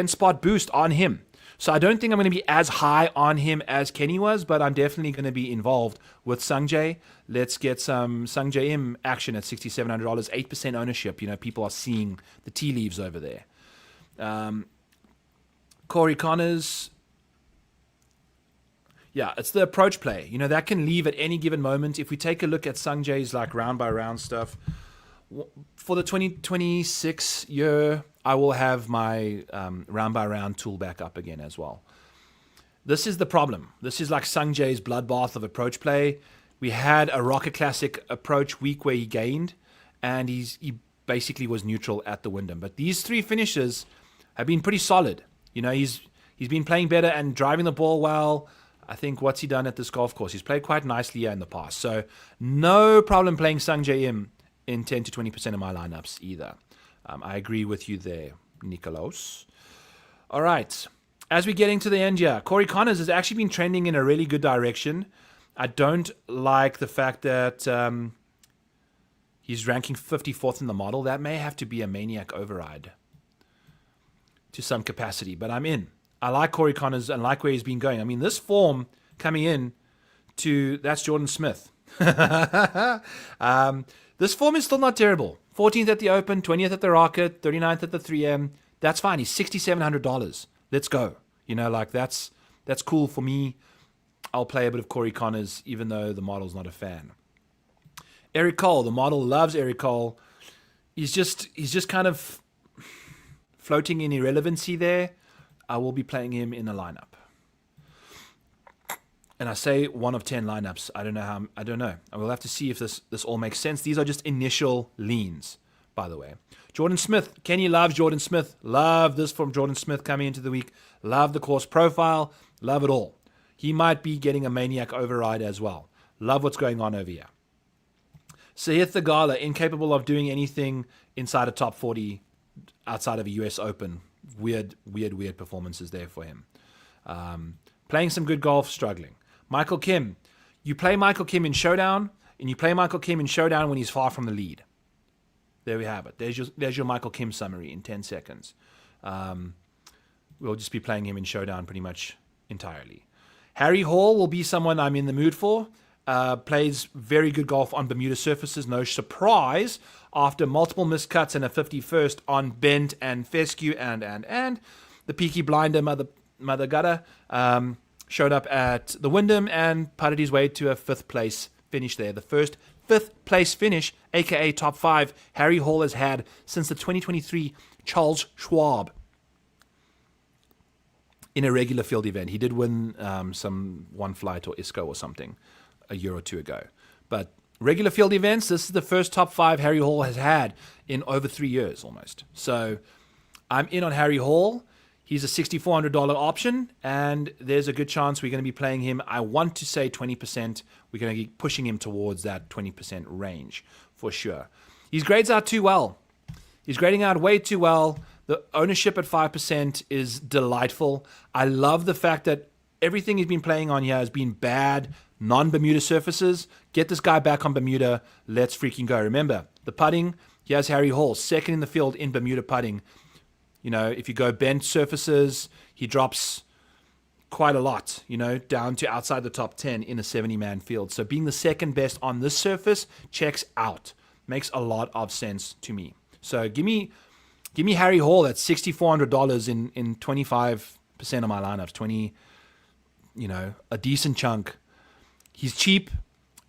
A: spot boost on him. So I don't think I'm going to be as high on him as Kenny was, but I'm definitely going to be involved with Sungjae. Let's get some Sungjae Im action at $6,700, 8% ownership. You know, people are seeing the tea leaves over there. Corey Connors. Yeah, it's the approach play. You know, that can leave at any given moment. If we take a look at Sungjae's like round by round stuff, for the 2026 year, I will have my round by round tool back up again as well. This is the problem. This is like Sungjae's bloodbath of approach play. We had a Rocket Classic approach week where he gained, and he basically was neutral at the Wyndham. But these three finishes have been pretty solid. You know, he's been playing better and driving the ball well. I think what's he done at this golf course? He's played quite nicely here in the past. So no problem playing Sungjae Im in 10 to 20% of my lineups either. I agree with you there, Nicolos. All right. As we're getting to the end here, Corey Connors has actually been trending in a really good direction. I don't like the fact that he's ranking 54th in the model. That may have to be a maniac override to some capacity, but I'm in. I like Corey Connors and like where he's been going. I mean, this form coming in that's Jordan Smith. This form is still not terrible. 14th at the Open, 20th at the Rocket, 39th at the 3M. That's fine. He's $6,700. Let's go. You know, like that's cool for me. I'll play a bit of Corey Connors, even though the model's not a fan. Eric Cole, the model loves Eric Cole. He's just kind of floating in irrelevancy there. I will be playing him in a lineup. And I say 1 of 10 lineups. I don't know. I will have to see if this all makes sense. These are just initial leans, by the way. Jordan Smith. Kenny loves Jordan Smith. Love this from Jordan Smith coming into the week. Love the course profile. Love it all. He might be getting a maniac override as well. Love what's going on over here. Sahith Theegala, incapable of doing anything inside a top 40 outside of a US Open. Weird performances there for him. Playing some good golf, struggling. Michael Kim. You play Michael Kim in Showdown, and you play Michael Kim in Showdown when he's far from the lead. There we have it. There's your Michael Kim summary in 10 seconds. We'll just be playing him in Showdown pretty much entirely. Harry Hall will be someone I'm in the mood for. plays very good golf on Bermuda surfaces. No surprise after multiple missed cuts and a 51st on Bent and Fescue and the Peaky Blinder Mother Gutter showed up at the Wyndham and putted his way to a 5th place finish there. The first 5th place finish, aka top 5, Harry Hall has had since the 2023 Charles Schwab in a regular field event. He did win some One Flight or ISCO or something a year or two ago. But regular field events, this is the first top 5 Harry Hall has had in over 3 years almost. So I'm in on Harry Hall. He's a $6,400 option, and there's a good chance we're going to be playing him. I want to say 20%. We're going to be pushing him towards that 20% range for sure. His grades out too well. He's grading out way too well. The ownership at 5% is delightful. I love the fact that everything he's been playing on here has been bad, non-Bermuda surfaces. Get this guy back on Bermuda. Let's freaking go. Remember, the putting, he has Harry Hall, second in the field in Bermuda putting. You know, if you go bent surfaces, he drops quite a lot, you know, down to outside the top 10 in a 70-man field. So being the second best on this surface checks out. Makes a lot of sense to me. So give me Harry Hall at $6,400 in 25% of my lineups. 20, you know, a decent chunk. He's cheap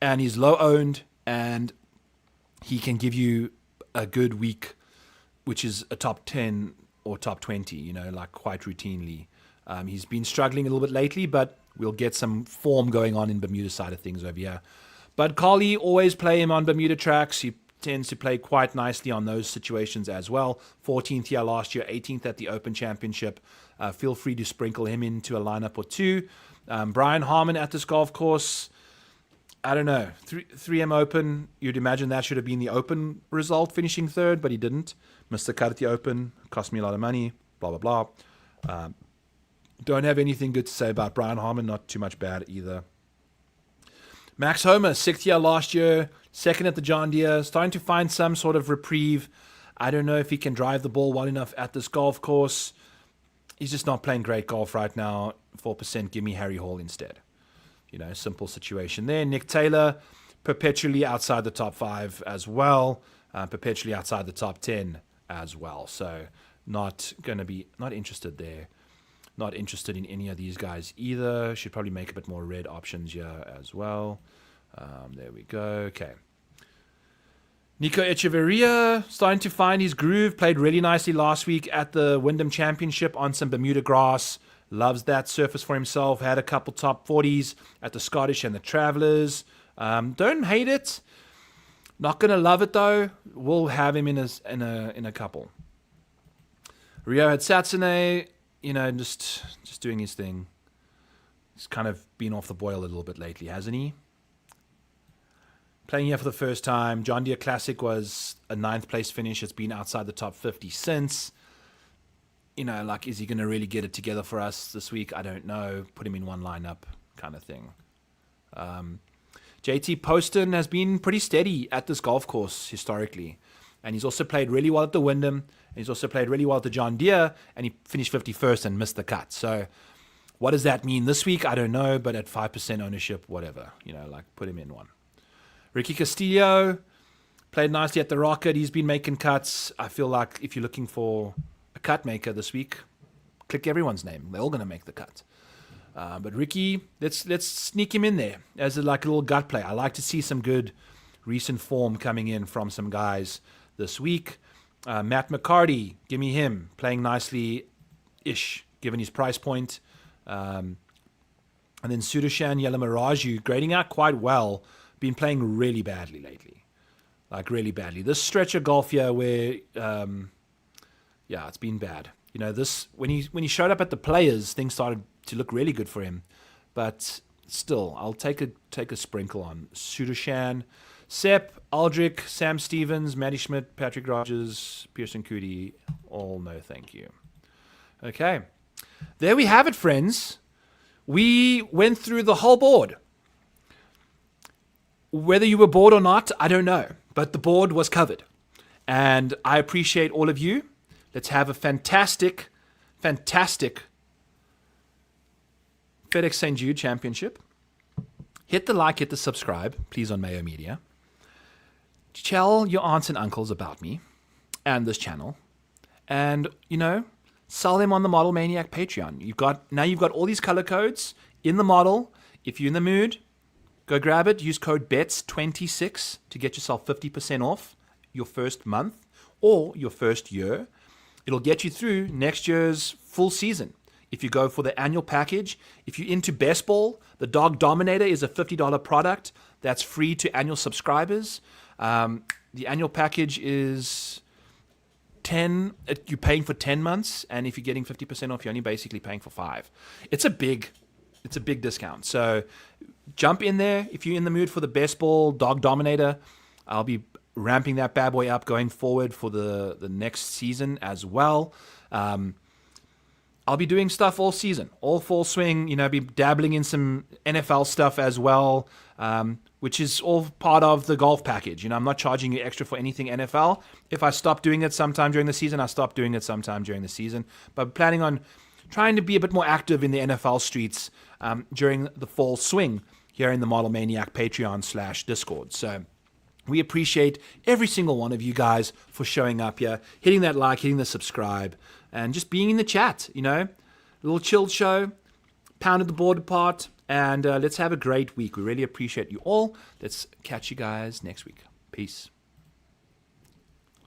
A: and he's low owned and he can give you a good week, which is a top 10 or top 20, you know, like quite routinely. He's been struggling a little bit lately, but we'll get some form going on in Bermuda side of things over here. But Carly, always play him on Bermuda tracks. He tends to play quite nicely on those situations as well. 14th here last year, 18th at the Open Championship. Feel free to sprinkle him into a lineup or two. Brian Harmon at this golf course, I don't know. 3M Open, you'd imagine that should have been the Open result, finishing 3rd, but he didn't. Missed the cut at the Open, cost me a lot of money, blah, blah, blah. Don't have anything good to say about Brian Harmon, not too much bad either. Max Homa, 6th year last year, 2nd at the John Deere, starting to find some sort of reprieve. I don't know if he can drive the ball well enough at this golf course. He's just not playing great golf right now. 4%, give me Harry Hall instead. You know, simple situation there. Nick Taylor, perpetually outside the top 5 as well. Perpetually outside the top 10 as well. So not interested there. Not interested in any of these guys either. Should probably make a bit more red options here as well. There we go. Okay. Nico Echeverria starting to find his groove. Played really nicely last week at the Wyndham Championship on some Bermuda grass. Loves that surface for himself. Had a couple top 40s at the Scottish and the Travelers. Don't hate it. Not gonna love it though. We'll have him in a couple. Rio had Satsune, you know, just doing his thing. He's kind of been off the boil a little bit lately, hasn't he? Playing here for the first time. John Deere Classic was a 9th place finish. It's been outside the top 50 since. You know, like, is he going to really get it together for us this week? I don't know. Put him in one lineup kind of thing. JT Poston has been pretty steady at this golf course historically. And he's also played really well at the Wyndham. And he's also played really well at the John Deere. And he finished 51st and missed the cut. So what does that mean this week? I don't know. But at 5% ownership, whatever. You know, like, put him in one. Ricky Castillo played nicely at the Rocket. He's been making cuts. I feel like if you're looking for a cut maker this week, click everyone's name. They're all going to make the cut. But Ricky, let's sneak him in there as a little gut play. I like to see some good recent form coming in from some guys this week. Matt McCarty, give me him. Playing nicely-ish, given his price point. And then Sudashan Yalamaraju, grading out quite well. Been playing really badly lately. Like, really badly. This stretch of golf here where, it's been bad. You know, this when he showed up at the Players, things started to look really good for him. But still, I'll take a sprinkle on Sudashan. Sepp, Aldrich, Sam Stevens, Matty Schmidt, Patrick Rogers, Pearson Cootie, all no thank you. Okay. There we have it, friends. We went through the whole board. Whether you were bored or not, I don't know. But the board was covered. And I appreciate all of you. Let's have a fantastic FedEx St. Jude Championship. hit the like, hit the subscribe, please, on Mayo Media. Tell your aunts and uncles about me and this channel. And, sell them on the Model Maniac Patreon. You've got all these color codes in the model. If you're in the mood, go grab it. Use code BETS26 to get yourself 50% off your first month or your first year. It'll get you through next year's full season. If you go for the annual package, if you're into best ball, the Dog Dominator is a $50 product that's free to annual subscribers. The annual package is you're paying for 10 months, and if you're getting 50% off, you're only basically paying for 5. It's a big discount. So jump in there if you're in the mood for the best ball Dog Dominator. I'll be ramping that bad boy up going forward for the next season as well. I'll be doing stuff all season, all full swing. Be dabbling in some NFL stuff as well, which is all part of the golf package. I'm not charging you extra for anything NFL. If I stop doing it sometime during the season, I stop doing it sometime during the season. But I'm planning on trying to be a bit more active in the NFL streets during the fall swing here in the Model Maniac Patreon /Discord. So we appreciate every single one of you guys for showing up here, hitting that like, hitting the subscribe, and just being in the chat. A little chilled show, pounded the board apart, and let's have a great week. We really appreciate you all. Let's catch you guys next week. Peace.